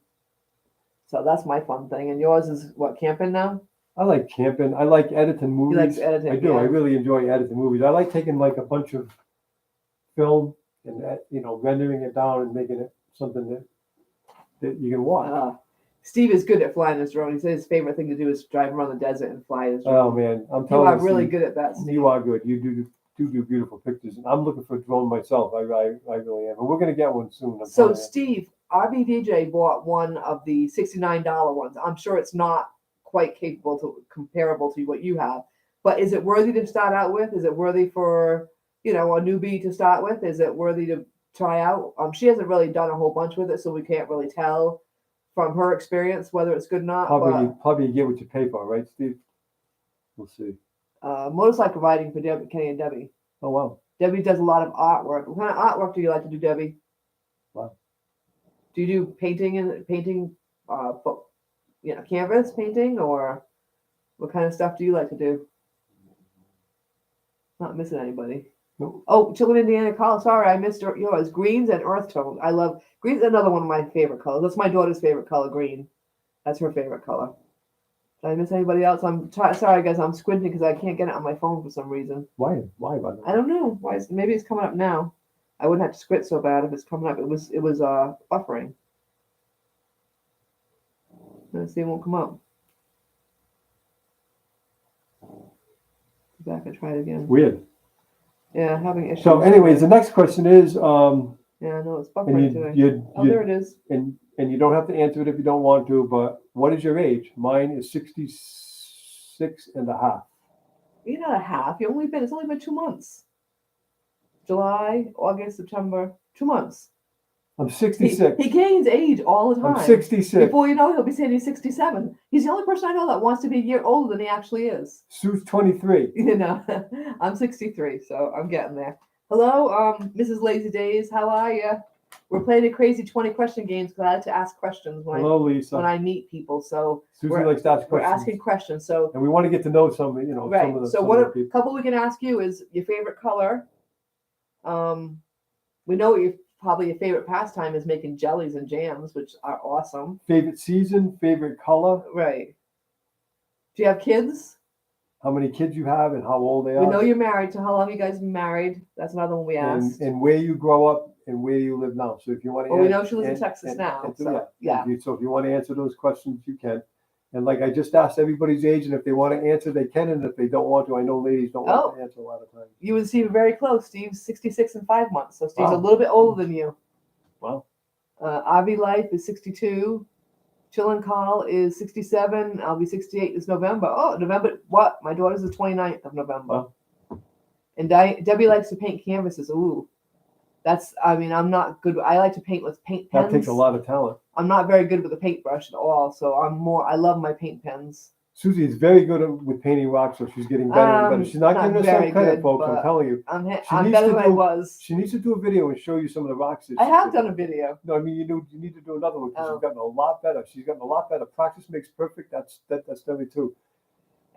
So that's my fun thing. And yours is what, camping now? I like camping. I like editing movies. He likes editing. I do. Yeah. I really enjoy editing movies. I like taking like a bunch of film and rendering it down and making it something that you can watch. Steve is good at flying his drone. He said his favorite thing to do is drive around the desert and fly his drone. Oh man, I'm telling you, you are really good at that, Steve. You are good. You do beautiful pictures, and I'm looking for a drone myself. I really am, and we're gonna get one soon. So Steve, RBDJ bought one of the $69 ones. I'm sure it's not quite comparable to what you have, but is it worthy to start out with? Is it worthy for a newbie to start with? Is it worthy to try out? She hasn't really done a whole bunch with it, so we can't really tell from her experience whether it's good or not. Probably you get what you pay for, right, Steve? We'll see. Motorcycle riding for Kenny and Debbie. Oh wow. Debbie does a lot of artwork. What kind of artwork do you like to do, Debbie? Wow. Do you do painting, canvas painting, or what kind of stuff do you like to do? Not missing anybody. No. Oh, Children Indiana College. Sorry, I missed yours. Greens and earth tones. I love green's another one of my favorite colors. That's my daughter's favorite color, green. That's her favorite color. Did I miss anybody else? Sorry, guys. I'm squinting because I can't get it on my phone for some reason. Why? Why by the way? I don't know. Why? Maybe it's coming up now. I wouldn't have to squint so bad if it's coming up. It was buffering. Let's see, it won't come up. Go back and try it again. Weird. Yeah, having issues. So, anyways, the next question is, yeah, no, it's buffering today. There it is. And you don't have to answer it if you don't want to, but what is your age? Mine is 66 and a half. You're not a half. It's only been 2 months. July, August, September, 2 months. I'm 66. He gains age all the time. I'm 66. Before you know, he'll be saying he's 67. He's the only person I know that wants to be a year older than he actually is. Sue's 23. You know, I'm 63, so I'm getting there. Hello, Mrs. Lazy Days. How are you? We're playing a crazy 20 question games because I like to ask questions Hello, Lisa. when I meet people. So Susie likes to ask questions. We're asking questions. So and we want to get to know some, right. some of the So some of the people. couple we can ask you is your favorite color. We know what probably your favorite pastime is making jellies and jams, which are awesome. Favorite season, favorite color. Right. Do you have kids? How many kids you have and how old they are. We know you're married. So how long you guys been married? That's another one we asked. And where you grow up and where you live now. So if you want to we know she lives in Texas now. Yeah. So if you want to answer those questions, you can. And like I just asked everybody's age, and if they want to answer, they can. And if they don't want to, I know ladies don't want to answer a lot of times. You and Steve are very close. Steve's 66 and 5 months. So Steve's a little bit older than you. Wow. Avi Life is 62. Chillin' Call is 67. I'll be 68 this November. Oh, November. What? My daughter's the 29th of November. Wow. And Debbie likes to paint canvases. Ooh. I'm not good. I like to paint with paint pens. That takes a lot of talent. I'm not very good with a paintbrush at all. So I love my paint pens. Susie is very good with painting rocks, so she's getting better and better. She's not giving herself credit, folks. I'm telling you. I'm better than I was. She needs to do a video and show you some of the rocks. I have done a video. No, I mean you need to do another one because she's gotten a lot better. She's gotten a lot better. Practice makes perfect. That's Debbie too.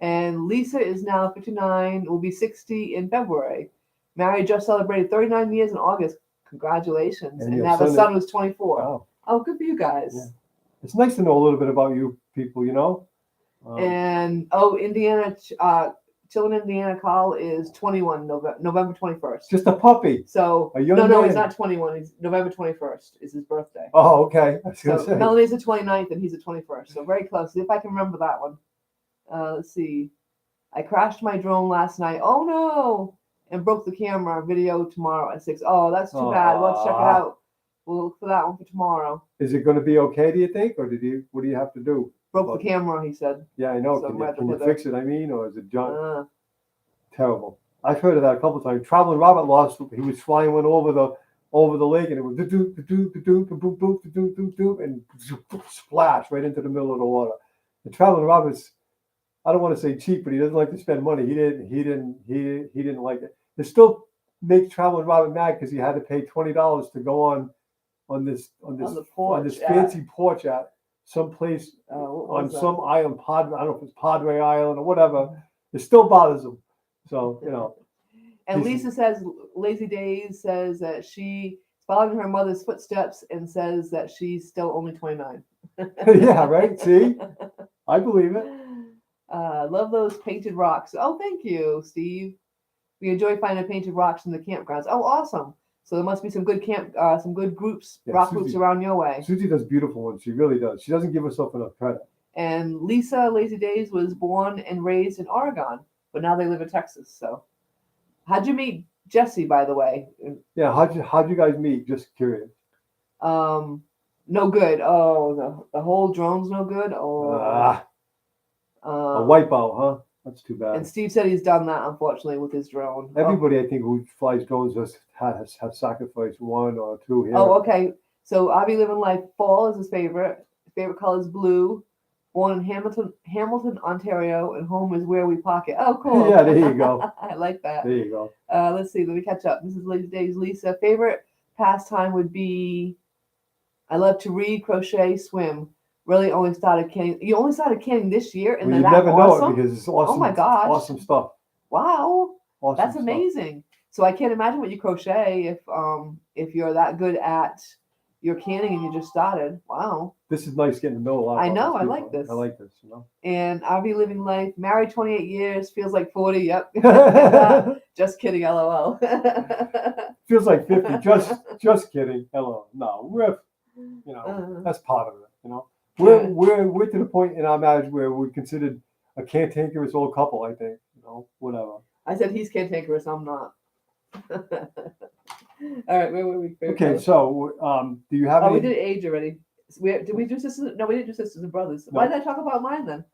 And Lisa is now 59. Will be 60 in February. Married, just celebrated 39 years in August. Congratulations! And now the son was 24. Wow. Oh, good for you guys. Yeah. It's nice to know a little bit about you people. And Indiana, Chillin' Indiana Call is 21, November 21st. Just a puppy. So no, he's not 21. He's November 21st is his birthday. Oh, okay. I was gonna say. Melanie's the 29th and he's the 21st. So very close. See if I can remember that one. Let's see. I crashed my drone last night. Oh no! And broke the camera. Video tomorrow at 6. Oh, that's too bad. Let's check it out. We'll look for that one for tomorrow. Is it going to be okay? Do you think, or what do you have to do? Broke the camera, he said. Yeah, I know. So can you fix it? I mean, or is it junk? Terrible. I've heard of that a couple of times. Traveling Robert lost. He was flying one over the lake, and it was and splash right into the middle of the water. And Traveling Robert's, I don't want to say cheap, but he doesn't like to spend money. He didn't like it. It still makes Traveling Robert mad because he had to pay $20 to go on this fancy porch at some place on some island, I don't know if it's Padre Island or whatever. It still bothers him. So And Lisa says, Lazy Days says that she's following her mother's footsteps and says that she's still only 29. Yeah, right. See, I believe it. Love those painted rocks. Oh, thank you, Steve. We enjoy finding painted rocks in the campgrounds. Oh, awesome. So there must be some good groups, rock groups around your way. Susie does beautiful ones. She really does. She doesn't give herself enough credit. And Lisa, Lazy Days, was born and raised in Oregon, but now they live in Texas. So how'd you meet Jesse, by the way? Yeah, how'd you guys meet? Just curious. No good. Oh, the whole drone's no good. Oh. A wipeout, huh? That's too bad. And Steve said he's done that, unfortunately, with his drone. Everybody, I think, who flies drones has sacrificed one or two here. Oh, okay. So Avi Living Life, fall is his favorite. His favorite color is blue. Born in Hamilton, Ontario, and home is where we pocket. Oh, cool. Yeah, there you go. I like that. There you go. Let's see. Let me catch up. This is Lazy Days. Lisa, favorite pastime would be, I love to read, crochet, swim. Really only started canning. You only started canning this year, and you never know it because it's awesome. Oh my gosh! Awesome stuff. Wow, Awesome that's stuff. amazing. So I can't imagine what you crochet if you're that good at your canning and you just started. Wow. This is nice getting to know a lot. I about know, these I people. like this. I like this. You know. And RV living life, married 28 years, feels like 40. Yep. Just kidding, LOL. Feels like 50. Just kidding. Hello. No, we're, you know, that's part of it. You know, we're to the point in our marriage where we're considered a cantankerous old couple. I think. You know, whatever. I said he's cantankerous. I'm not. All right, where were we? Okay, so do you have Oh, any? we did age already. Did we do sisters? No, we didn't do sisters and brothers. No. Why did I talk about mine then?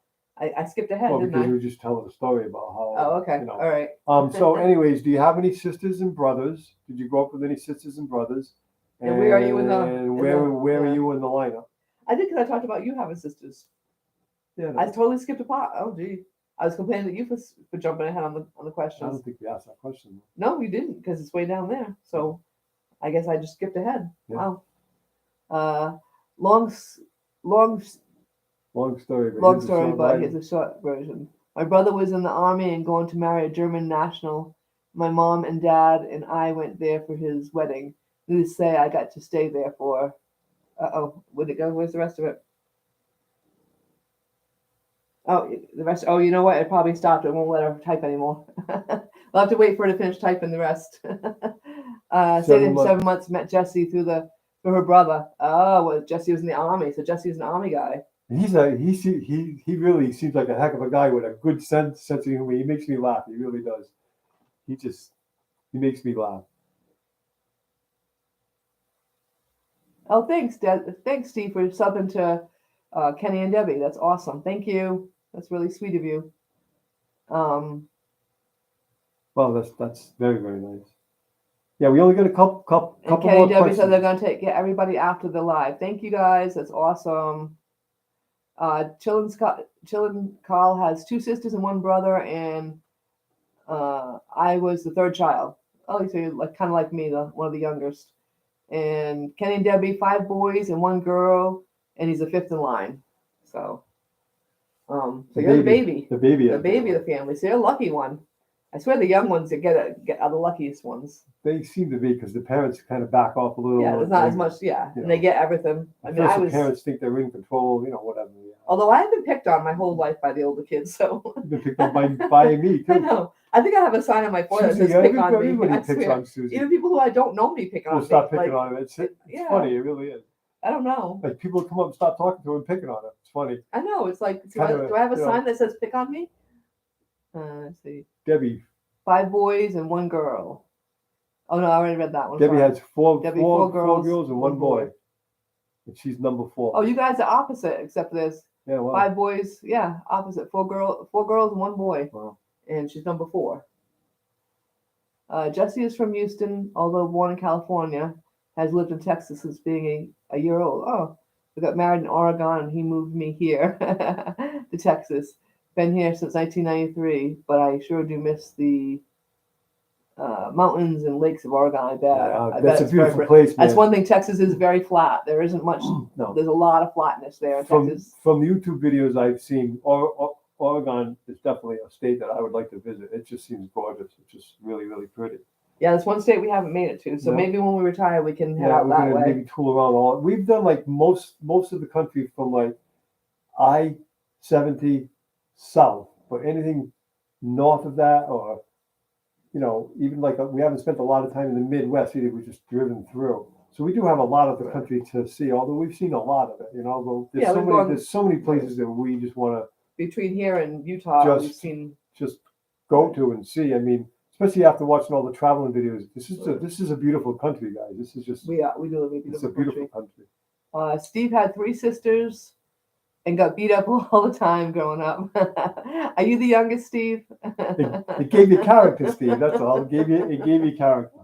I skipped ahead, Well, didn't because I? you were just telling a story about how. Oh, okay. You know. All right. So, anyways, do you have any sisters and brothers? Did you grow up with any sisters and brothers? And where are you in the? And where are you in the lineup? I did because I talked about you having sisters. Yeah. I totally skipped a part. Oh, gee. I was complaining at you for jumping ahead on the I questions. don't think we asked that question. No, you didn't because it's way down there. So I guess I just skipped ahead. Yeah. Wow. Long story. but here's a short version. My brother was in the army and going to marry a German national. My mom and dad and I went there for his wedding. Needless to say, I got to stay there for. Where'd it go? Where's the rest of it? Oh, the rest. Oh, you know what? It probably stopped. It won't let her type anymore. I'll have to wait for her to finish typing the rest. Stayed there for 7 months. Met Jesse through her brother. Oh, well, Jesse was in the army, so Jesse was an army guy. He really seems like a heck of a guy with a good sense of humor. He makes me laugh. He really does. He makes me laugh. Oh, thanks, thanks, Steve, for subbing to Kenny and Debbie. That's awesome. Thank you. That's really sweet of you. Well, that's very, very nice. Yeah, we only got a couple and Kenny more and Debbie questions. said they're going to get everybody after the live. Thank you, guys. That's awesome. Chillin' Carl has 2 sisters and 1 brother, and I was the 3rd child. Oh, so you're kind of like me, one of the youngest. And Kenny and Debbie, 5 boys and 1 girl, and he's the 5th in line. So you're the baby. The baby of the family. So you're a lucky one. I swear the young ones that get are the luckiest ones. They seem to be because the parents kind of back off a little. Yeah, there's not as much. Yeah, and they get everything. I mean, the parents think they're in control. You know, whatever. Yeah. Although I have been picked on my whole life by the older kids, so. You've been picked on by me too. I know. I think I have a sign on my forehead that says "pick on me." Everybody picks on Susie. Even people who I don't know me pick on me. We'll stop picking on her. It's funny. It really is. I don't know. Like people come up and stop talking to her and picking on her. It's funny. I know. It's like, do I have a sign that says "pick on me"? Let's see. Debbie. 5 boys and 1 girl. Oh no, I already read that one. Debbie has 4 girls and 1 boy. And she's number 4. Oh, you guys are opposite, except there's 5 boys. Yeah, opposite. 4 girls and 1 boy. Wow. And she's number 4. Jesse is from Houston, although born in California, has lived in Texas since being a year old. Oh, we got married in Oregon, and he moved me here to Texas. Been here since 1993, but I sure do miss the mountains and lakes of Oregon. I bet. That's a beautiful place, man. That's one thing. Texas is very flat. There isn't much. No. There's a lot of flatness there in Texas. From the YouTube videos I've seen, Oregon is definitely a state that I would like to visit. It just seems gorgeous. It's just really, really pretty. Yeah, that's one state we haven't made it to. So maybe when we retire, we can head out that way. Maybe tool around all. We've done like most of the country from like I-70 south, but anything north of that, or even like we haven't spent a lot of time in the Midwest either. We've just driven through. So we do have a lot of the country to see, although we've seen a lot of it. But there's so many places that we just want to. Between here and Utah, we've seen just go to and see. I mean, especially after watching all the traveling videos, this is a beautiful country, guys. This is just we do live in a beautiful country. It's a beautiful country. Steve had 3 sisters and got beat up all the time growing up. Are you the youngest, Steve? It gave you character, Steve. That's all. It gave you character.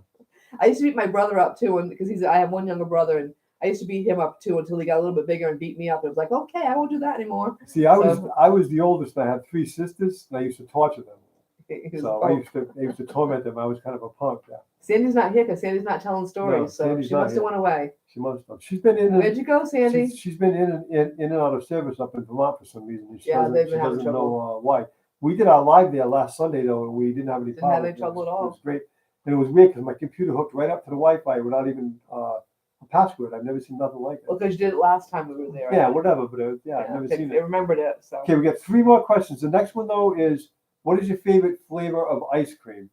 I used to beat my brother up too, and because I have 1 younger brother, and I used to beat him up too until he got a little bit bigger and beat me up. It was like, okay, I won't do that anymore. See, I was the oldest. I had 3 sisters, and I used to torture them. So I used to torment them. I was kind of a punk. Yeah. Sandy's not here because Sandy's not telling stories, so she must have went away. She must have. She's been in. Where'd you go, Sandy? She's been in and out of service up in Vermont for some reason. She doesn't know why. We did our live there last Sunday though, and we didn't have any trouble at all. It was great. And it was weird because my computer hooked right up to the Wi-Fi without even a password. I've never seen nothing like it. Well, because you did it last time we were there. Yeah, Right? whatever, but I've never okay, seen I it. remembered it. So. Okay, we got 3 more questions. The next one though is, what is your favorite flavor of ice cream?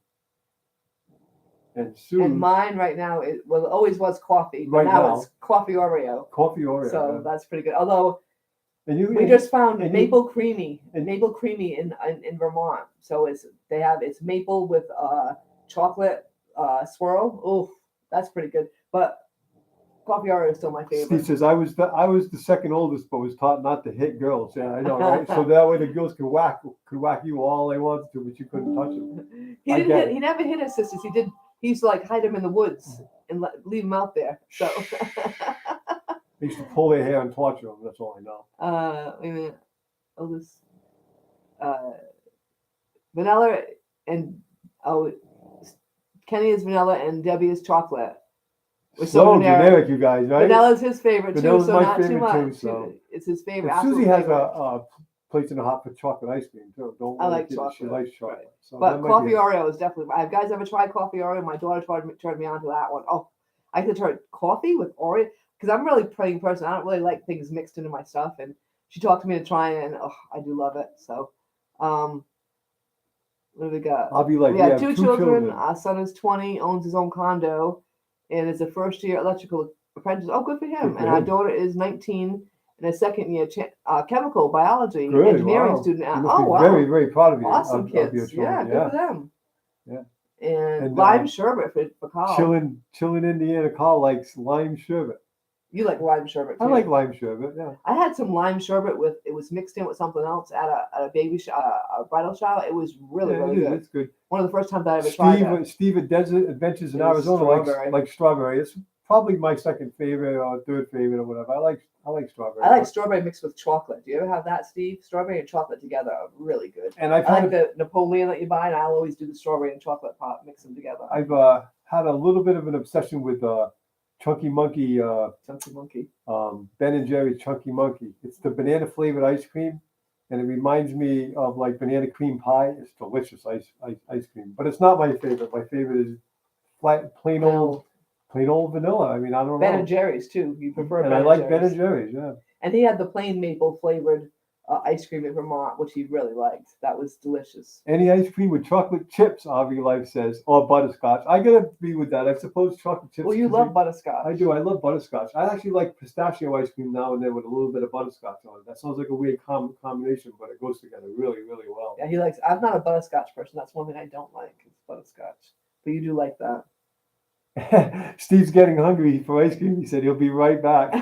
And Sue. And mine right now it always was coffee, but Right now now. it's coffee Oreo. Coffee Oreo. So yeah. that's pretty good. Although we and just found and maple creamy and- in Vermont. So it's maple with chocolate swirl. Oh, that's pretty good. But coffee Oreo is still my favorite. Steve says I was the second oldest, but was taught not to hit girls. Yeah, I know, right? So that way the girls could whack you all they wanted to, but you couldn't touch them. He never hit his sisters. He used to like hide them in the woods and leave them out there. So They used to pull their hair and torture them. That's all I know. wait a minute. Vanilla and Kenny is vanilla and Debbie is chocolate. We're So generic, you guys, right? Vanilla's his favorite Vanilla's too, so my not too favorite much. too, so. It's his favorite. And Susie has favorite. a place in the hot for chocolate ice cream too. Don't I worry, like kid, chocolate. She likes chocolate. Right. So But that might coffee be- Oreo is definitely. Have you guys ever tried coffee Oreo? My daughter turned me on to that one. Oh, I could try coffee with Oreo because I'm a really plain person. I don't really like things mixed into my stuff, and she talked to me to try it, and I do love it. So, what do we got? I'll be like, We have yeah, two children. Our son is 20, owns his own condo, and is a first-year electrical apprentice. Oh, good for him. Good for And our him. daughter is 19 and a second-year chemical biology Good, engineering wow. student. You must be Oh, wow. very, very proud of you. Awesome of your kids. children. Yeah, good for them. Yeah. And And, lime sherbet for Carl. Chilling Indiana. Carl likes lime sherbet. You like lime sherbet too. I like lime sherbet. Yeah. I had some lime sherbet it was mixed in with something else at a baby a bridal shower. It was really, really good. It's good. One of the first times I ever tried it. Steve at Desert Adventures in It was Arizona strawberry. likes strawberry. It's probably my second favorite or third favorite or whatever. I like strawberry. I like strawberry mixed with chocolate. Do you ever have that, Steve? Strawberry and chocolate together are really good. And I've I had like the Napoleon that you buy, and I'll always do the strawberry and chocolate pot, mix them together. I've had a little bit of an obsession with Chunky Monkey, Chunky Monkey. Ben and Jerry's Chunky Monkey. It's the banana flavored ice cream, and it reminds me of like banana cream pie. It's delicious ice cream, but it's not my favorite. My favorite is plain old vanilla. I mean, I don't Ben know. and Jerry's too. You prefer And Ben I and like Jerry's. Ben and Jerry's, yeah. And he had the plain maple flavored ice cream in Vermont, which he really liked. That was delicious. Any ice cream with chocolate chips, Avi Life says, or butterscotch. I gotta be with that. I suppose chocolate chips. Well, you 'cause love butterscotch. I do. I love butterscotch. I actually like pistachio ice cream now and then with a little bit of butterscotch on it. That sounds like a weird combination, but it goes together really, really well. Yeah, he likes. I'm not a butterscotch person. That's one thing I don't like is butterscotch. But you do like that. Steve's getting hungry for ice cream. He said he'll be right back.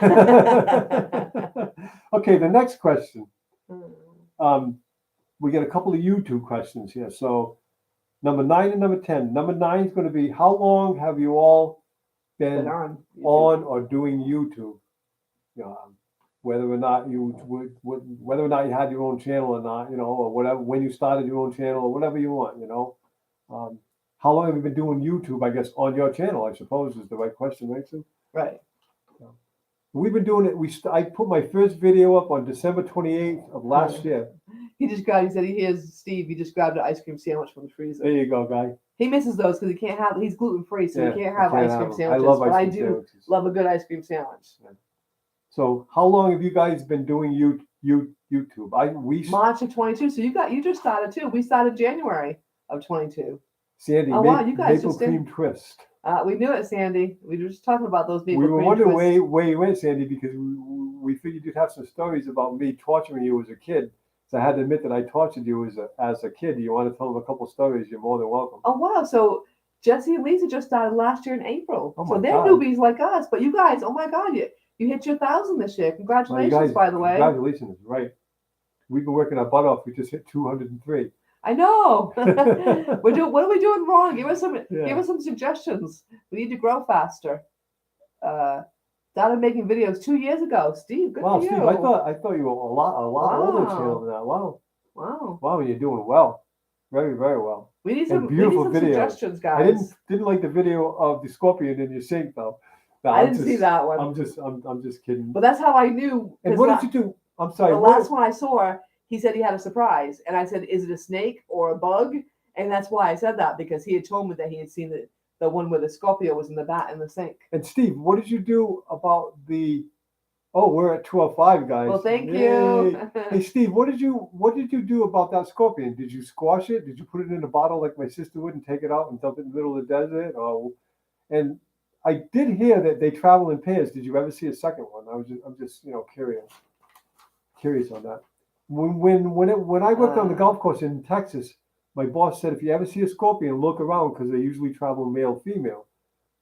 Okay, the next question. We get a couple of YouTube questions here. So number 9 and number 10. Number 9 is going to be, how long have you all been on or doing YouTube? Whether or not you had your own channel or not, or whatever, when you started your own channel or whatever you want, how long have you been doing YouTube? I guess on your channel, I suppose, is the right question, right, Sue? Right. We've been doing it. I put my first video up on December 28th of last year. He said he hears Steve. He just grabbed an ice cream sandwich from the freezer. There you go, guy. He misses those because he's gluten free, so Yeah, he can't have ice cream sandwiches. I love but ice I cream do sandwiches. love a good ice cream sandwich. So how long have you guys been doing YouTube? March of 22. So you just started too. We started January of 22. Sandy, Oh, wow, you guys maple just did- cream twist. We knew it, Sandy. We were just talking about those maple We were cream wondering twists. where you went, Sandy, because we figured you'd have some stories about me torturing you as a kid. So I had to admit that I tortured you as a kid. You want to tell them a couple stories? You're more than welcome. Oh wow! So Jesse and Lisa just started last year in April. Oh, so my they're God. newbies like us. But you guys, oh my God, you hit your 1,000 this year. Well, Congratulations, you guys, by the way. Congratulations, right? We've been working our butt off. We just hit 203. I know. What are we doing wrong? Give us Yeah. some suggestions. We need to grow faster. Started making videos 2 years ago. Steve, good Wow, for you. Steve, I thought you were a lot older Wow. channel than that. Wow. Wow. You're doing well. Very, very well. We need And some beautiful videos. suggestions, guys. I didn't like the video of the scorpion in your sink though. No, I I'm didn't just- see that one. I'm just kidding. But that's how I knew. And 'cause what did you do? I'm sorry. The last one I saw, he said he had a surprise, and I said, "Is it a snake or a bug?" And that's why I said that, because he had told me that he had seen the one where the Scorpio was in the sink. And Steve, what did you do about the? Oh, we're at 12:05, guys. Well, thank Yay. you. Hey, Steve, what did you do about that scorpion? Did you squash it? Did you put it in a bottle like my sister would and take it out and dump it in the middle of the desert? Oh, and I did hear that they travel in pairs. Did you ever see a second one? I'm just curious on that. When I worked on the golf course in Texas, my boss said if you ever see a scorpion, look around because they usually travel male female.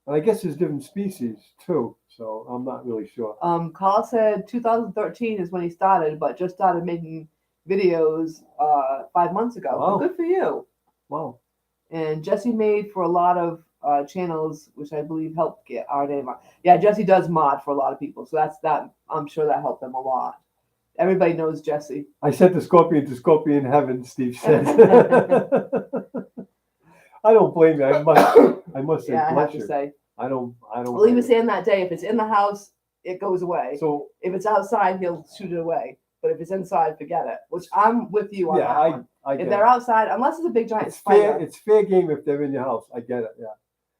And I guess there's different species too, so I'm not really sure. Carl said 2013 is when he started, but just started making videos 5 months ago. Wow. Good for you. Wow. And Jesse made for a lot of channels, which I believe helped get our name on. Yeah, Jesse does mod for a lot of people, so that. I'm sure that helped them a lot. Everybody knows Jesse. I sent the scorpion to Scorpion Heaven, Steve says. I don't blame you. I must say, Yeah, I bless have to you. say. I don't. Well, he was saying that day, if it's in the house, it goes away. So if it's outside, he'll shoot it away. But if it's inside, forget it. Which I'm with you on that one. I If get they're it. outside, unless it's a big giant It's spider. fair. It's fair game if they're in your house. I get it. Yeah.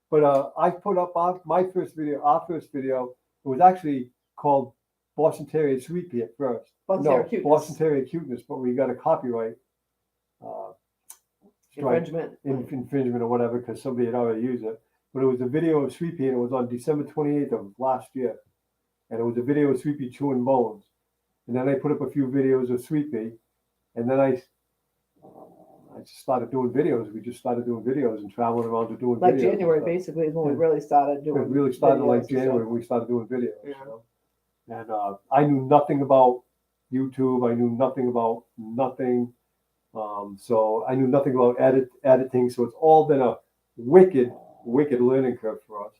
But I put up my first video. Our first video. It was actually called Boston Terrier Sweet Pea at first. Boston No, Terrier Cuteness. Boston Terrier Cuteness, but we got a copyright strike, infringement or whatever because somebody had already used it. But it was a video of Sweet Pea, and it was on December 28th of last year. And it was a video of Sweet Pea chewing bones. And then I put up a few videos of Sweet Pea, and then I just started doing videos. We just started doing videos and traveling around to doing like videos. January basically is when we really started doing. It really started videos like and January stuff. when we started doing videos. Yeah. You know? And I knew nothing about YouTube. I knew nothing about nothing. So I knew nothing about editing. So it's all been a wicked learning curve for us.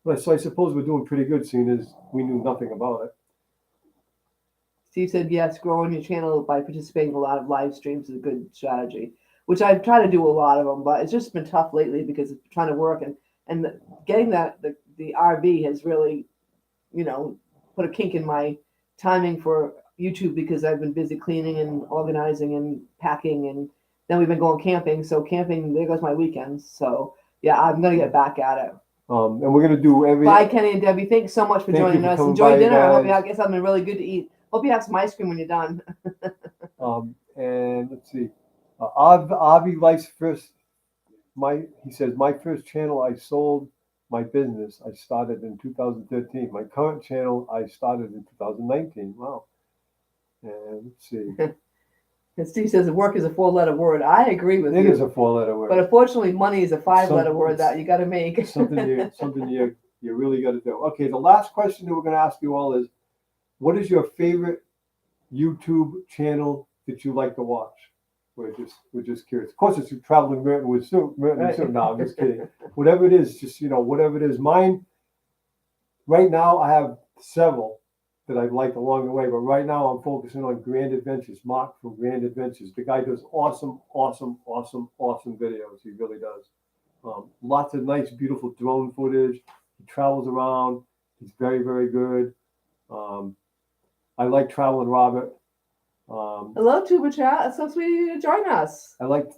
But so I suppose we're doing pretty good, seeing as we knew nothing about it. Steve said yes, growing your channel by participating in a lot of live streams is a good strategy. Which I've tried to do a lot of them, but it's just been tough lately because of trying to work and getting the RV has really, put a kink in my timing for YouTube because I've been busy cleaning and organizing and packing, and then we've been going camping. So camping, there goes my weekends. So yeah, I'm gonna get back at it. And we're gonna do every. Bye, Kenny and Debbie. Thanks so much for Thank you joining for us. coming Enjoy by, dinner. I hope you guys. get something really good to eat. Hope you have some ice cream when you're done. And let's see, Avi likes first. He says my first channel I sold my business. I started in 2013. My current channel I started in 2019. Wow. And let's see. And Steve says work is a 4-letter word. I agree with you. It is a 4-letter word. But unfortunately, money is a 5-letter word It's that you got to make. something you really got to do. Okay, the last question that we're going to ask you all is, what is your favorite YouTube channel that you like to watch? We're just curious. Of course, it's Traveling Merton with Sue. No, I'm just kidding. Whatever it is, just whatever it is. Mine. Right now, I have several that I've liked along the way, but right now I'm focusing on Grand Adventures. Mark from Grand Adventures. The guy does awesome videos. He really does. Lots of nice, beautiful drone footage. He travels around. He's very, very good. I like Traveling Robert. Hello, Tuba Chat. It's so sweet of you to join us. I like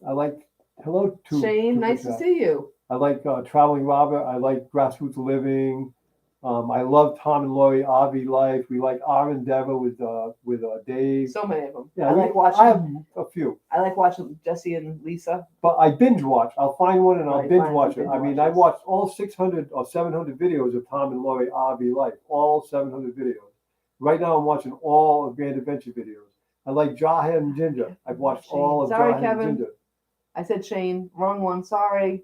hello to Shane, nice to see you. I like Traveling Robert. I like Grassroots Living. I love Tom and Lori RV Life. We like Our Endeavor with Dave. So many of them. Yeah, I like watching. I have a few. I like watching Jesse and Lisa. But I binge watch. I'll find one and I'll Right, binge find watch some it. binge I mean, I watches. watched all 600 or 700 videos of Tom and Lori RV Life. All 700 videos. Right now, I'm watching all of Grand Adventure videos. I like Jawhead and Ginger. I've watched all of Sorry, Jawhead Kevin. and Ginger. I said Shane. Wrong one. Sorry.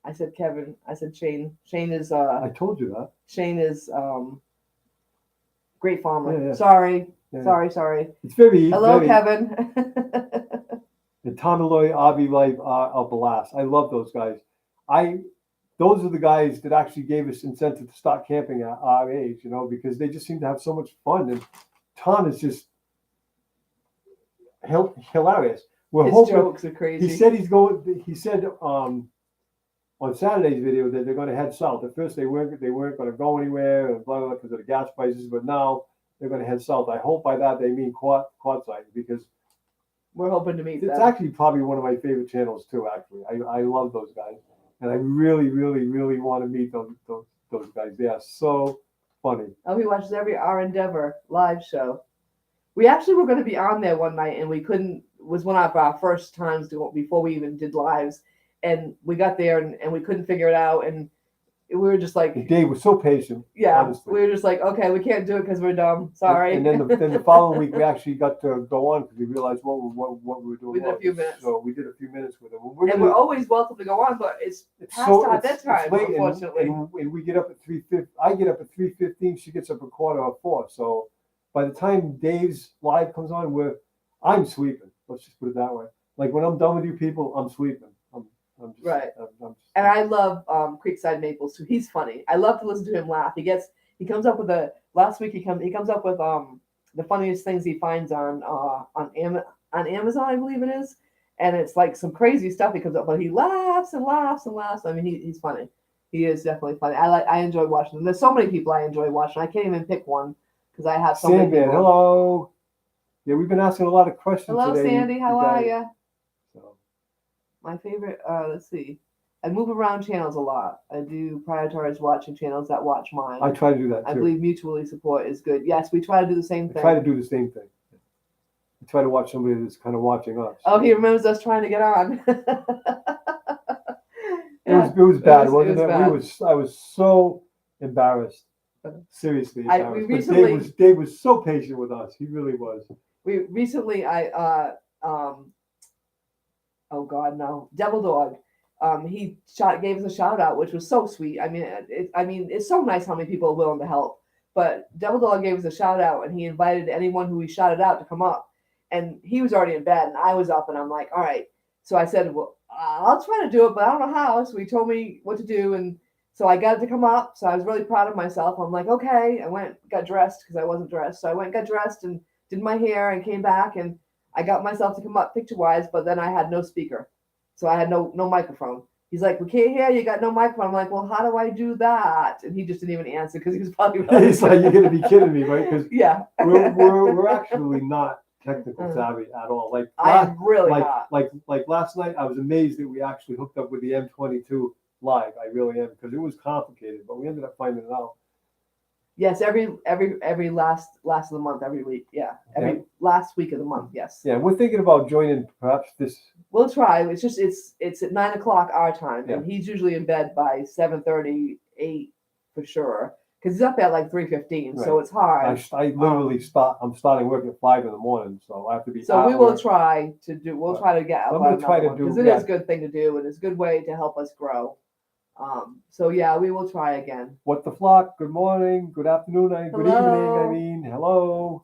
I said Kevin. I said Shane. Shane is I told you that. Shane is Great Farmer. Yeah. Sorry. Yeah. Sorry. It's very Hello, very, Kevin. The Tom and Lori RV Life are a blast. I love those guys. Those are the guys that actually gave us incentive to start camping at our age, because they just seem to have so much fun. And Tom is just hilarious. We're His hoping. jokes are crazy. He said He said on Saturday's video that they're going to head south. At first, they weren't going to go anywhere and blah blah because of the gas prices, but now they're going to head south. I hope by that they mean Quartzsite, because we're hoping to meet it's them. actually probably one of my favorite channels too. Actually, I love those guys. And I really, really, really want to meet those guys. They are so funny. Oh, he watches every Our Endeavor live show. We actually were going to be on there one night, and we couldn't. It was one of our first times before we even did lives, and we got there and we couldn't figure it out, and we were just like, And Dave was so patient. yeah, honestly. we were just like, okay, we can't do it because we're dumb. Sorry. And then the following week we actually got to go on because we realized what we were doing. We did a few minutes. So we did a few minutes with them. We're always welcome to go on, but it's past our bedtime, late, unfortunately. and we get up at 3:50. I get up at 3:15. She gets up at 3:45. So by the time Dave's live comes on, I'm sleeping. Let's just put it that way. Like when I'm done with you people, I'm sleeping. I'm just, right. I'm just, and I love Creekside Maples too. He's funny. I love to listen to him laugh. He comes up with last week he comes up with the funniest things he finds on Amazon, I believe it is. And it's like some crazy stuff he comes up with. He laughs and laughs and laughs. I mean, he's funny. He is definitely funny. I enjoy watching him. There's so many people I enjoy watching. I can't even pick one because I have so many Sandman, people. hello. Yeah, we've been asking a lot of questions Hello, today. Sandy. How are you? So. My favorite, let's see. I move around channels a lot. I do prioritize watching channels that watch mine. I try to do that too. I believe mutually support is good. Yes, we try to do the same thing. I try to do the same thing. I try to watch somebody that's kind of watching us. Oh, he remembers us trying to get on. It was bad, wasn't it? Bad. I was so embarrassed. Seriously embarrassed. But Dave was so patient with us. He really was. Oh God, no, Devil Dog. He gave us a shout out, which was so sweet. I mean, it's so nice how many people are willing to help. But Devil Dog gave us a shout out, and he invited anyone who he shouted out to come up. And he was already in bed, and I was up, and I'm like, all right. So I said, well, I'll try to do it, but I don't know how. So he told me what to do, and so I got it to come up. So I was really proud of myself. I'm like, okay. I went, got dressed because I wasn't dressed. So I went, got dressed, and did my hair, and came back, and I got myself to come up picture-wise, but then I had no speaker. So I had no microphone. He's like, we can't hear you. You got no microphone. I'm like, well, how do I do that? And he just didn't even answer because he was probably He's like, you're going to be kidding me, right? Because yeah, we're actually not technical savvy at all. Like I'm really not. Like last night, I was amazed that we actually hooked up with the M22 live. I really am because it was complicated, but we ended up finding it out. Yes, every last of the month, every week. Yeah, every last week of the month. Yes. Yeah, we're thinking about joining perhaps this. We'll try. It's at 9 o'clock our time, Yeah. and he's usually in bed by 7:30, 8 for sure, because he's up at like 3:15. Right. So it's hard. I literally I'm starting work at 5 in the morning, so I have to be. So we will try to do. We'll try to get up. I'm going to try to do because it is a good thing to do, and it's a good way to help us grow. So yeah, we will try again. What the flock? Good morning, good afternoon, good evening. Hello. I mean, hello.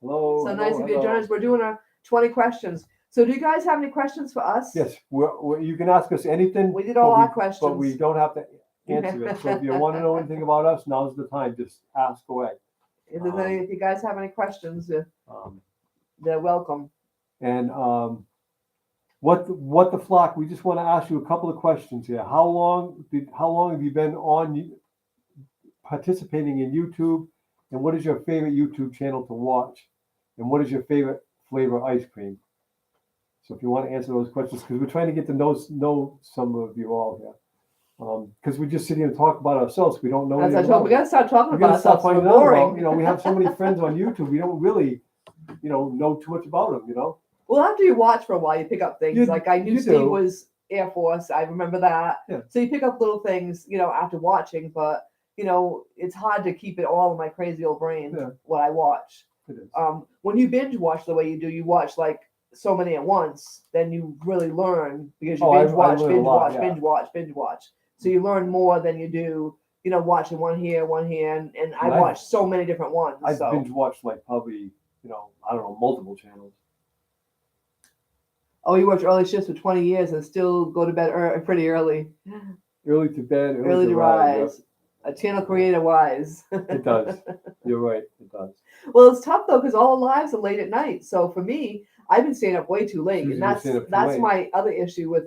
So nice of you to join us. We're doing our 20 questions. So do you guys have any questions for us? Yes, you can ask us anything. We did all our questions, but we don't have to answer it. So if you want to know anything about us, now's the time. Just ask away. If you guys have any questions, they're welcome. And what the flock? We just want to ask you a couple of questions here. How long have you been participating in YouTube? And what is your favorite YouTube channel to watch? And what is your favorite flavor of ice cream? So if you want to answer those questions, because we're trying to get to know some of you all here, because we just sit here and talk about ourselves. We don't know. As I told, we got to start talking about ourselves. We're boring. We have so many friends on YouTube. We don't really, know too much about them. Well, after you watch for a while, you pick up things. Like I knew Steve was Air Force. I remember that. Yeah. So you pick up little things, after watching. But it's hard to keep it all in my crazy old brain. Yeah. What I watch. It is. When you binge watch the way you do, you watch like so many at once. Then you really learn because you binge watch. So you learn more than you do. Watching one here, and I watch so many different ones. I've binge watched like probably I don't know, multiple channels. Oh, you watch early shifts for 20 years and still go to bed pretty early. Early to bed, early to rise. A channel creator wise. It does. You're right. It does. Well, it's tough though because all lives are late at night. So for me, I've been staying up way too late, and that's my other issue with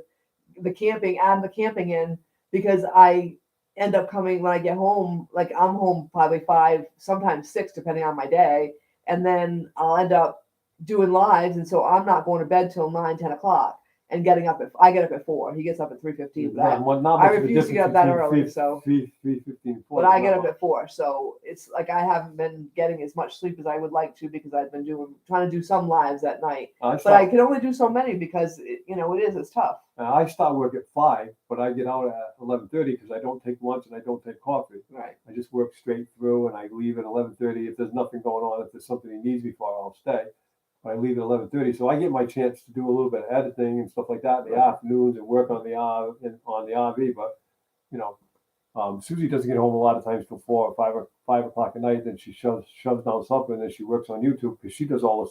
the camping. Add the camping in because I end up coming when I get home. Like I'm home probably 5, sometimes 6, depending on my day, and then I'll end up doing lives, and so I'm not going to bed till 9, 10 o'clock. and getting up I get up at 4. He gets up at 3:15. Not I much of a refuse to get up difference that between early, so. 3:15, But I get up at 4, so it's like I haven't been getting as much sleep as I would like to because I've been trying to do some lives at night. But I can only do so many because it's tough. I start work at 5, but I get out at 11:30 because I don't take lunch and I don't take coffee. Right. I just work straight through, and I leave at 11:30. If there's nothing going on, if there's something he needs me for, I'll stay. But I leave at 11:30, so I get my chance to do a little bit of editing and stuff like that in the afternoons and work on the RV. But Susie doesn't get home a lot of times till 4 or 5 o'clock at night. Then she shoves down something, and then she works on YouTube because she does all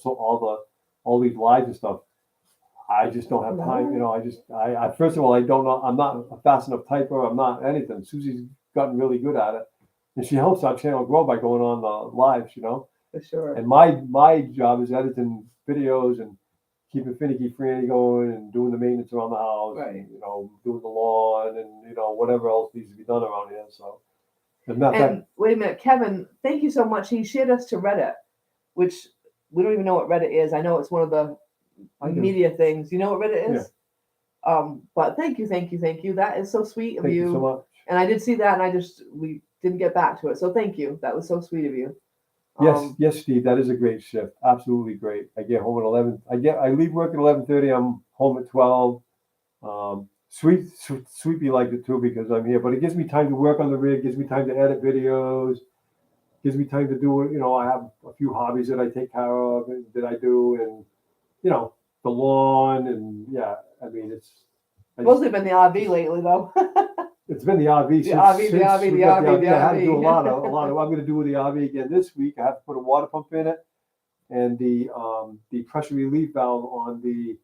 these lives and stuff. I just don't have time. I first of all, I don't know. I'm not a fast enough typer. I'm not anything. Susie's gotten really good at it, and she helps our channel grow by going on the lives. For sure. And my job is editing videos and keeping Finicky Franny going and doing the maintenance around the house, Right. and, doing the lawn and whatever else needs to be done around here. So, as a matter of fact, And wait a minute, Kevin, thank you so much. He shared us to Reddit, which we don't even know what Reddit is. I know it's one of the media things. You know what Reddit is? Yeah. But thank you. That is so sweet of thank you so much. And I did see that, and we didn't get back to it. So thank you. That was so sweet of you. Yes, Steve. That is a great shift. Absolutely great. I get home at 11. I leave work at 11:30. I'm home at 12. Sweepy liked it too because I'm here, but it gives me time to work on the rig. Gives me time to edit videos. Gives me time to do it. I have a few hobbies that I take care of and that I do, and the lawn, and it's mostly been the RV lately though. It's been the RV. The RV. I had to do a lot of. I'm going to do with the RV again this week. I have to put a water pump in it, and the pressure relief valve on the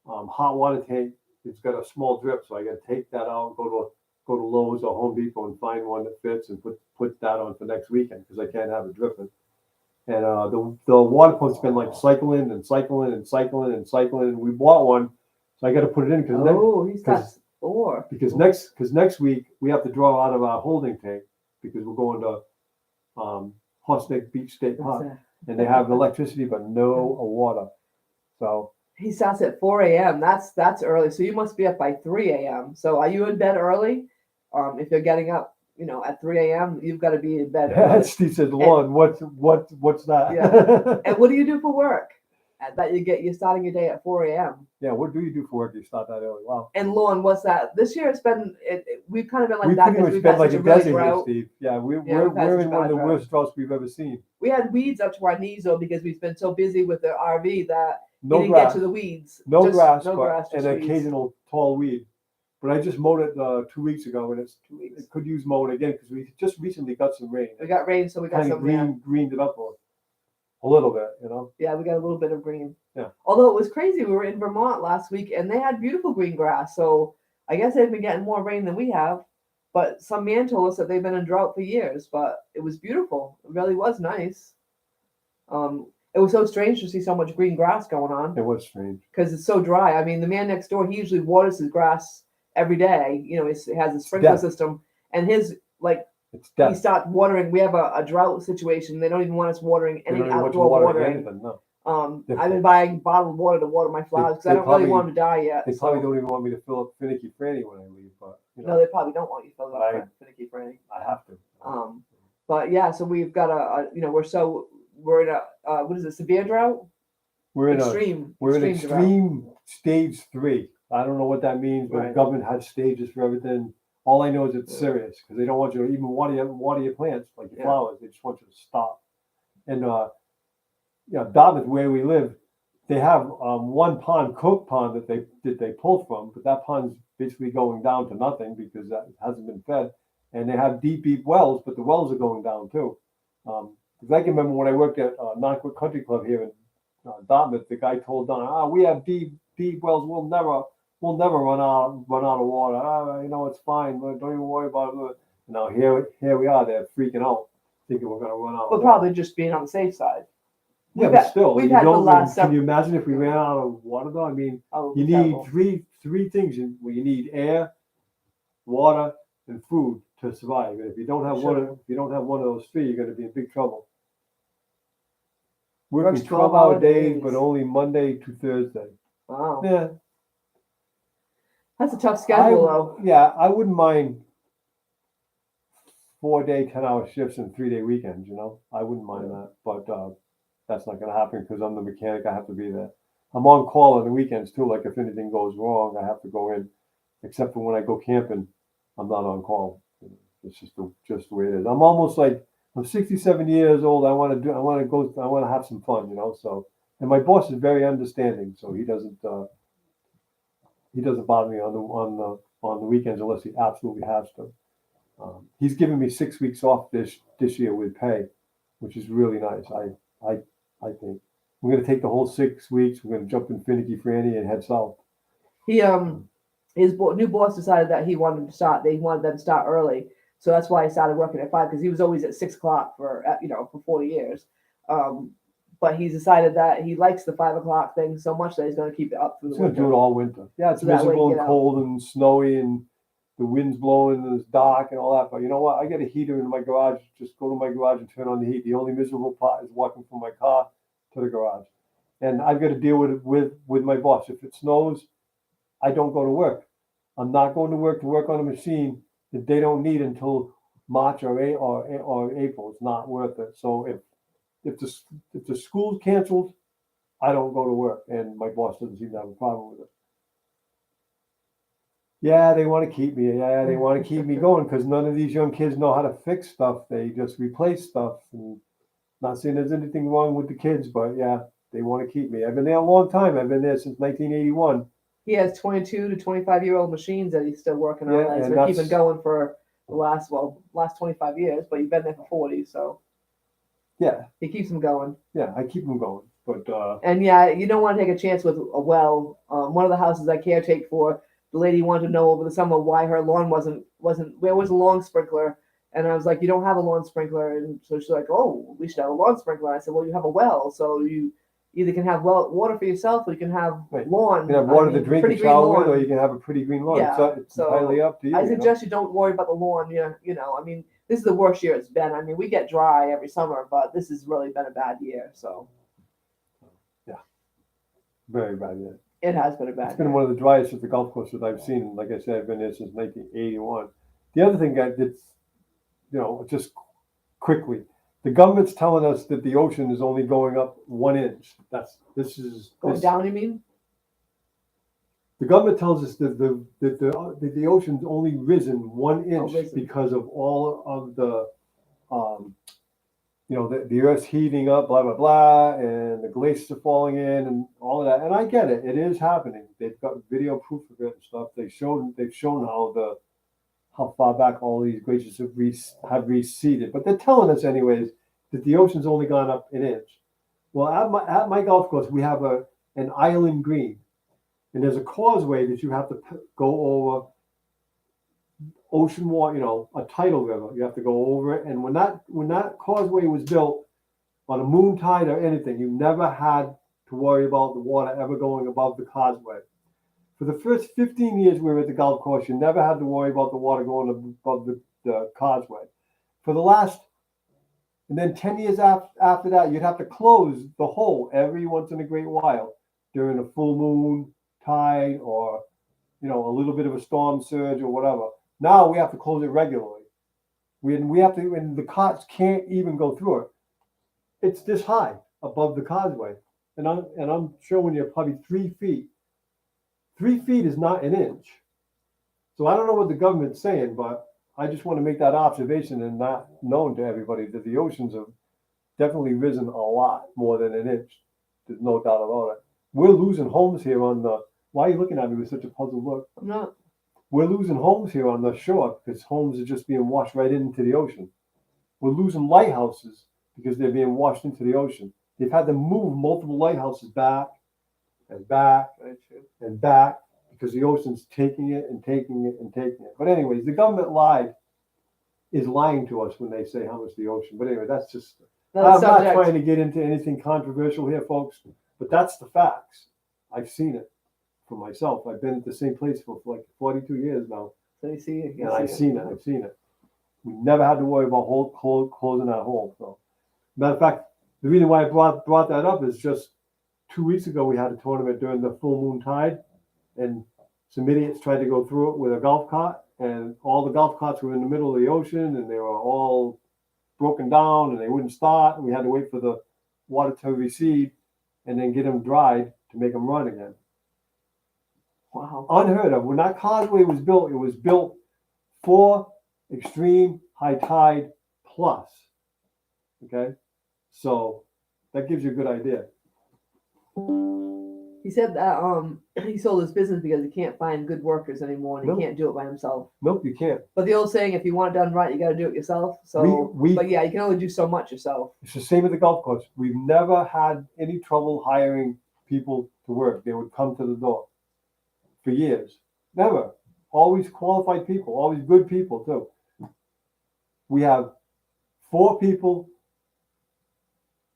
hot water tank. It's got a small drip, so I got to take that out, go to Lowe's or Home Depot and find one that fits and put that on for next weekend because I can't have it dripping. And the water pump's been like cycling, and we bought one, so I got to put it in because he's got 4. Because next week we have to draw out of our holding tank because we're going to Horse Neck Beach State Park, and they have electricity but no water. So he starts at 4 a.m. That's early. So you must be up by 3 a.m. So are you in bed early? If you're getting up, at 3 a.m., you've got to be in bed early. Steve said, "Lon, what's that?" Yeah. And what do you do for work? That you're starting your day at 4 a.m. Yeah, what do you do for work? You start that early. Wow. And Lon, what's that? This year it's been we've kind of been like that because we've had like such a a really desert drought. here, Steve. Yeah, we're in one of the worst droughts we've ever seen. We had weeds up to our knees though because we've been so busy with the RV that No we didn't grass. get to the weeds. No grass, just and an weeds. occasional tall weed. But I just mowed it 2 weeks ago, and it's 2 weeks. It could use mowing again because we just recently got some rain. We got rain, so we got kind some of greened it up a little bit, Yeah, we got a little bit of green. Yeah. Although it was crazy, we were in Vermont last week, and they had beautiful green grass. So I guess they've been getting more rain than we have. But some man told us that they've been in drought for years. But it was beautiful. It really was nice. It was so strange to see so much green grass going on. It was strange because it's so dry. I mean, the man next door, he usually waters his grass every day. He has a sprinkler system, and his he stopped watering. We have a drought situation. They don't even want us watering any outdoor watering. Anything, no. I've been buying bottled water to water my flowers because I don't really want them to die yet. They probably don't even want me to fill up Finicky Franny when I leave, but no, they probably don't want you to fill up Finicky Franny. I have to. But yeah, so we've got we're in a what is it, severe drought? We're in extreme stage 3. I don't know what that means, but the government has stages for everything. All I know is it's serious because they don't want you to even water your plants like your flowers. They just want you to stop. And Dartmouth, where we live, they have one pond, Coke Pond, that they pull from, but that pond's basically going down to nothing because it hasn't been fed. And they have deep wells, but the wells are going down too. Because I can remember when I worked at Knockwood Country Club here in Dartmouth, the guy told Don, we have deep wells. We'll never run out of water. It's fine. Don't even worry about it. Now here we are. They're freaking out, thinking we're going to run out. But probably just being on the safe side. Yeah, but still, we've had the last. Can you imagine if we ran out of water though? I mean, you need three things. You need air, water, and food to survive. And if you don't have one of those three, you're going to be in big trouble. Working 12-hour days, but only Monday to Thursday. Wow. Yeah. That's a tough schedule, though. Yeah, I wouldn't mind 4-day, 10-hour shifts and 3-day weekends. I wouldn't mind that, but that's not going to happen because I'm the mechanic. I have to be there. I'm on call on the weekends too. Like if anything goes wrong, I have to go in. Except for when I go camping, I'm not on call. It's just the way it is. I'm 67 years old. I want to have some fun. So, and my boss is very understanding, so he doesn't bother me on the weekends unless he absolutely has to. He's given me 6 weeks off this year with pay, which is really nice. I think we're going to take the whole 6 weeks. We're going to jump in Finicky Franny and head south. He his new boss decided that he wanted them to start early, so that's why he started working at 5, because he was always at 6 o'clock for 40 years. But he's decided that he likes the 5 o'clock thing so much that he's going to keep it up through the He's going to winter. do it all winter. Yeah, it's So that way miserable you and get out. cold and snowy and the wind's blowing and it's dark and all that. But you know what? I got a heater in my garage. Just go to my garage and turn on the heat. The only miserable part is walking from my car to the garage. And I've got to deal with my boss. If it snows, I don't go to work. I'm not going to work on a machine that they don't need until March or April. It's not worth it. So if the school's canceled, I don't go to work, and my boss doesn't seem to have a problem with it. Yeah, they want to keep me. Yeah, they want to keep me going because none of these young kids know how to fix stuff. They just replace stuff. And not saying there's anything wrong with the kids, but yeah, they want to keep me. I've been there a long time. I've been there since 1981. He has 22 to 25-year-old machines that he's still working on. Yeah, He's and been keeping going for the last 25 years, but you've been there for 40, so Yeah, he keeps them going. yeah, I keep them going. But And yeah, you don't want to take a chance with a well. One of the houses I caretake for, the lady wanted to know over the summer why her lawn wasn't where was a lawn sprinkler, and I was like, you don't have a lawn sprinkler, and so she's like, oh, we should have a lawn sprinkler. I said, well, you have a well, so you either can have water for yourself or you can have lawn. you can have water to drink and shower with, or you can have a pretty green lawn. Yeah, It's entirely up to you. I suggest you don't worry about the lawn. I mean, this is the worst year it's been. I mean, we get dry every summer, but this has really been a bad year. So Very bad. Yeah. it has been a bad. It's been one of the driest at the golf course that I've seen. Like I said, I've been there since 1981. The other thing just quickly, the government's telling us that the ocean is only going up 1 inch. Going down, you mean? The government tells us that the ocean's only risen 1 inch because of all of the the Earth's heating up, blah, blah, blah, and the glaciers are falling in and all of that. And I get it. It is happening. They've got video proof of it and stuff. They've shown how far back all these glaciers have receded. But they're telling us anyways that the ocean's only gone up 1 inch. Well, at my golf course, we have an island green. And there's a causeway that you have to go over ocean water, a tidal river. You have to go over it. And when that causeway was built on a moon tide or anything, you never had to worry about the water ever going above the causeway. For the first 15 years we were at the golf course, you never had to worry about the water going above the causeway. And then 10 years after that, you'd have to close the hole every once in a great while during a full moon, tide, or a little bit of a storm surge or whatever. Now we have to close it regularly. We have to, and the carts can't even go through it. It's this high above the causeway, and I'm showing you probably 3 feet. 3 feet is not 1 inch. So I don't know what the government's saying, but I just want to make that observation and not known to everybody that the oceans have definitely risen a lot more than 1 inch. There's no doubt about it. We're losing homes here on the. Why are you looking at me with such a puzzled look? I'm not. We're losing homes here on the shore because homes are just being washed right into the ocean. We're losing lighthouses because they're being washed into the ocean. They've had to move multiple lighthouses back and back and back because the ocean's taking it and taking it and taking it. But anyways, the government is lying to us when they say how much the ocean. But anyway, that's just. I'm not trying to get into anything controversial here, folks, but that's the facts. I've seen it for myself. I've been at the same place for like 42 years now. So you see it. And I've seen it. We never had to worry about closing that hole. So, matter of fact, the reason why I brought that up is just 2 weeks ago we had a tournament during the full moon tide, and some idiots tried to go through it with a golf cart, and all the golf carts were in the middle of the ocean, and they were all broken down, and they wouldn't start, and we had to wait for the water to recede, and then get them dried to make them run again. Wow. Unheard of. When that causeway was built, it was built for extreme high tide plus. Okay, so that gives you a good idea. He said that he sold his business because he can't find good workers anymore, and No. he can't do it by himself. Nope, you can't. But the old saying, if you want it done right, you got to do it yourself. So, but yeah, you can only do so much yourself. It's the same with the golf course. We've never had any trouble hiring people to work. They would come to the door for years. Never. Always qualified people, always good people too. We have 4 people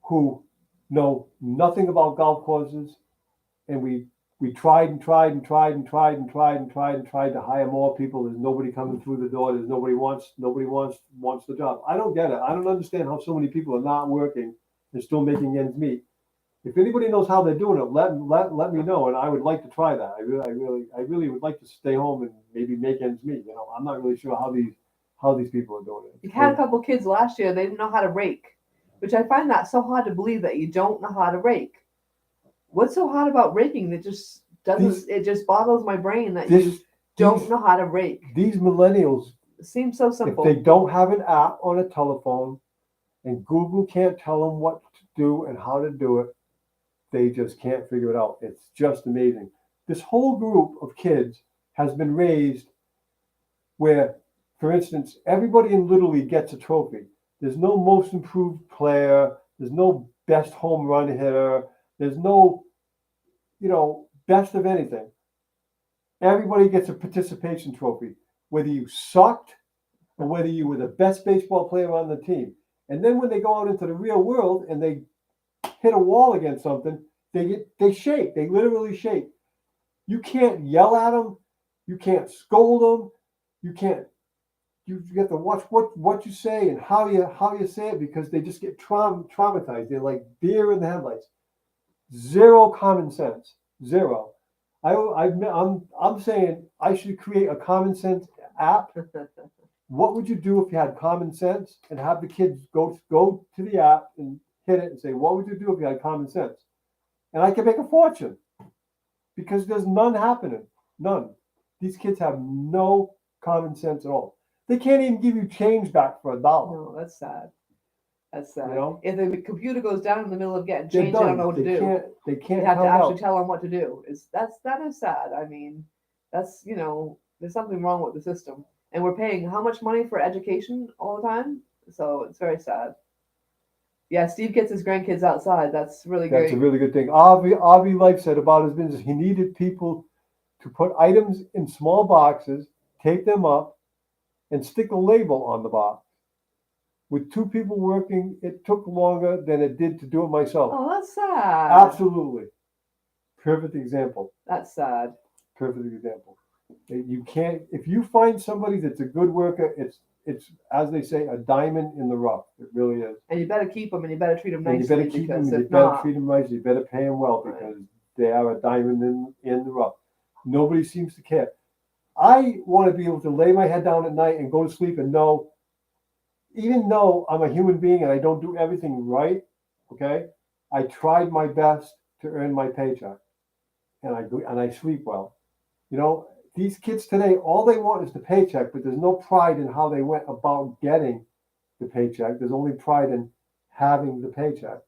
who know nothing about golf courses, and we tried to hire more people. There's nobody coming through the door. There's nobody wants the job. I don't get it. I don't understand how so many people are not working and still making ends meet. If anybody knows how they're doing it, let me know, and I would like to try that. I really would like to stay home and maybe make ends meet. You know, I'm not really sure how these people are doing it. You had a couple kids last year. They didn't know how to rake, which I find that so hard to believe that you don't know how to rake. What's so hard about raking that just doesn't? It just boggles my brain that you don't know how to rake. These millennials, it seems so simple. If they don't have an app on a telephone, and Google can't tell them what to do and how to do it, they just can't figure it out. It's just amazing. This whole group of kids has been raised where, for instance, everybody in Little League gets a trophy. There's no most improved player. There's no best home run hitter. There's no, best of anything. Everybody gets a participation trophy, whether you sucked or whether you were the best baseball player on the team. And then when they go out into the real world and they hit a wall against something, they shake. They literally shake. You can't yell at them. You can't scold them. You have to watch what you say and how you say it, because they just get traumatized. They're like deer in the headlights. Zero common sense. Zero. I'm saying I should create a common sense app. What would you do if you had common sense, and have the kids go to the app and hit it and say, what would you do if you had common sense? And I can make a fortune, because there's none happening. None. These kids have no common sense at all. They can't even give you change back for $1. No, that's sad. That's sad. If the computer goes down in the middle of getting change, they don't know what to do. They can't. You have to actually tell them what to do. That is sad. I mean, that's there's something wrong with the system, and we're paying how much money for education all the time. So it's very sad. Yeah, Steve gets his grandkids outside. That's really great. That's a really good thing. Avi Life said about his business, he needed people to put items in small boxes, take them up, and stick a label on the box. With 2 people working, it took longer than it did to do it myself. Oh, that's sad. Absolutely. Perfect example. That's sad. Perfect example. You can't, if you find somebody that's a good worker, it's as they say, a diamond in the rough. It really is. And you better keep them, and you better treat them nicely. And you better keep them, and you better treat them nicely. You better pay them well, because they are a diamond in the rough. Nobody seems to care. I want to be able to lay my head down at night and go to sleep and know, even though I'm a human being and I don't do everything right, okay, I tried my best to earn my paycheck, and I sleep well. These kids today, all they want is the paycheck, but there's no pride in how they went about getting the paycheck. There's only pride in having the paycheck.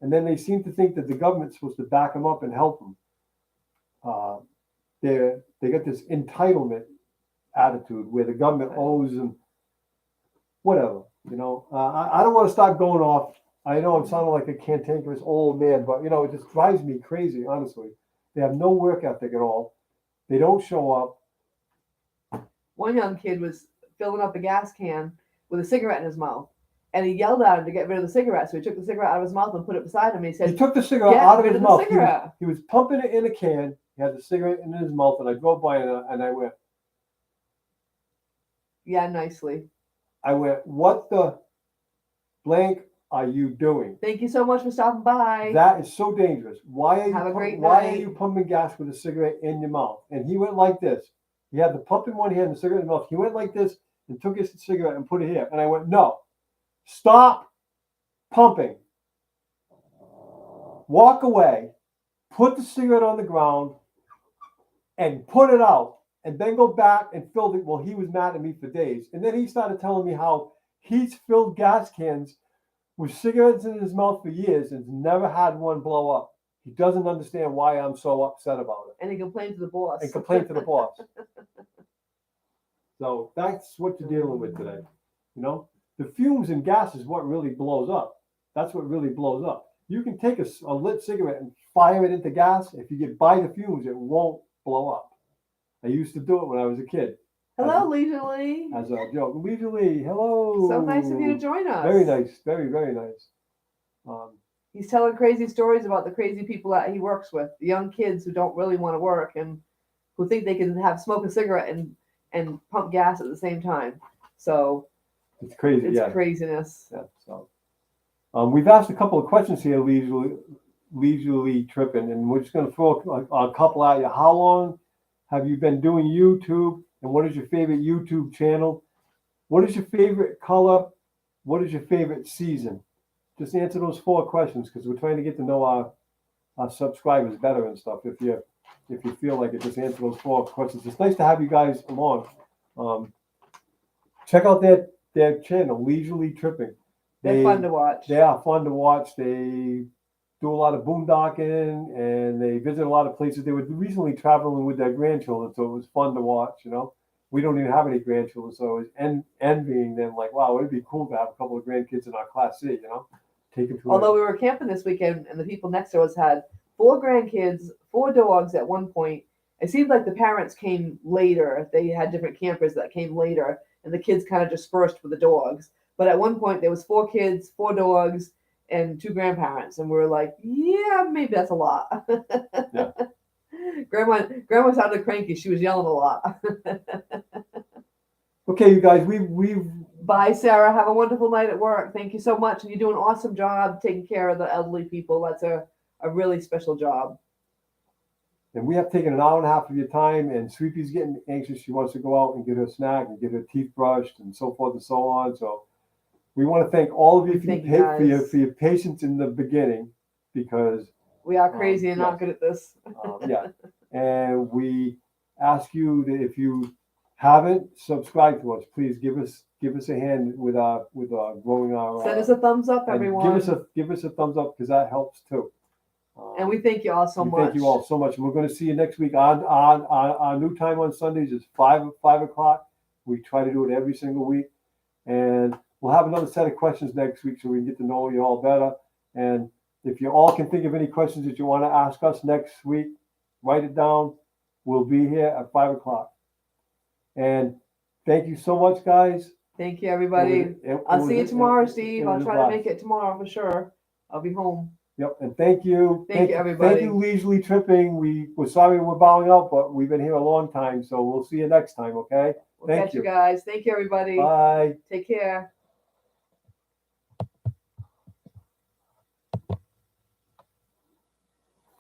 And then they seem to think that the government's supposed to back them up and help them. They got this entitlement attitude where the government owes them whatever. I don't want to start going off. I know I'm sounding like a cantankerous old man, but it just drives me crazy, honestly. They have no work ethic at all. They don't show up. One young kid was filling up a gas can with a cigarette in his mouth, and he yelled at him to get rid of the cigarette. So he took the cigarette out of his mouth and put it beside him. And he said, he took the cigarette out of his mouth. He was pumping it in a can. He had the cigarette in his mouth, and I drove by and I went, yeah, nicely. I went, what the blank are you doing? Thank you so much for stopping by. That is so dangerous. Why are Have a you great why are night. you pumping gas with a cigarette in your mouth? And he went like this. He had the pump in one hand and the cigarette in his mouth. He went like this and took his cigarette and put it here. And I went, no, stop pumping. Walk away, put the cigarette on the ground, and put it out. And then go back and fill it. Well, he was mad at me for days. And then he started telling me how he's filled gas cans with cigarettes in his mouth for years and never had one blow up. He doesn't understand why I'm so upset about it. And he complained to the boss. And complain to the boss. So that's what you're dealing with today. You know, the fumes and gas is what really blows up. That's what really blows up. You can take a lit cigarette and fire it into gas. If you get by the fumes, it won't blow up. I used to do it when I was a kid. Hello, Leisurely. As a joke. Leisurely, hello. So nice of you to join us. Very nice. Very, very nice. He's telling crazy stories about the crazy people that he works with, the young kids who don't really want to work and who think they can smoke a cigarette and pump gas at the same time. So it's crazy. it's craziness. Yeah. So we've asked a couple of questions here, leisurely tripping, and we're just going to throw a couple at you. How long have you been doing YouTube? And what is your favorite YouTube channel? What is your favorite color? What is your favorite season? Just answer those 4 questions because we're trying to get to know our subscribers better and stuff. If you feel like it, just answer those 4 questions. It's nice to have you guys along. Check out their channel, Leisurely Tripping. They're fun to watch. They are fun to watch. They do a lot of boondocking and they visit a lot of places. They were recently traveling with their grandchildren, so it was fun to watch. You know, we don't even have any grandchildren, so it was envying them. Like, wow, it'd be cool to have a couple of grandkids in our Class C. You know, take them to. Although we were camping this weekend, and the people next to us had 4 grandkids, 4 dogs at one point. It seemed like the parents came later. They had different campers that came later, and the kids kind of dispersed with the dogs. But at one point, there was 4 kids, 4 dogs, and 2 grandparents, and we were like, yeah, maybe that's a lot. Yeah. Grandma sounded cranky. She was yelling a lot. Okay, you guys, we've Bye, Sarah. Have a wonderful night at work. Thank you so much. And you do an awesome job taking care of the elderly people. That's a really special job. And we have taken an hour and a half of your time, and Sweepy's getting anxious. She wants to go out and get her snack and get her teeth brushed and so forth and so on. So we want to thank all of you for your patience in the beginning, because we are crazy and not good at this. Yeah. And we ask you that if you haven't subscribed to us, please give us a hand with growing our. Send us a thumbs up, everyone. Give us a thumbs up because that helps too. And we thank you all so much. Thank you all so much. And we're going to see you next week. Our new time on Sundays is 5 o'clock. We try to do it every single week. And we'll have another set of questions next week so we can get to know you all better. And if you all can think of any questions that you want to ask us next week, write it down. We'll be here at 5 o'clock. And thank you so much, guys. Thank you, everybody. I'll see you tomorrow, Steve. I'll try to make it tomorrow for sure. I'll be home. Yep, and thank you. Thank you, everybody. Thank you, Leisurely Tripping. We're sorry we're bowing out, but we've been here a long time, so we'll see you next time, okay? We'll catch you guys. Thank you, everybody. Bye. Take care.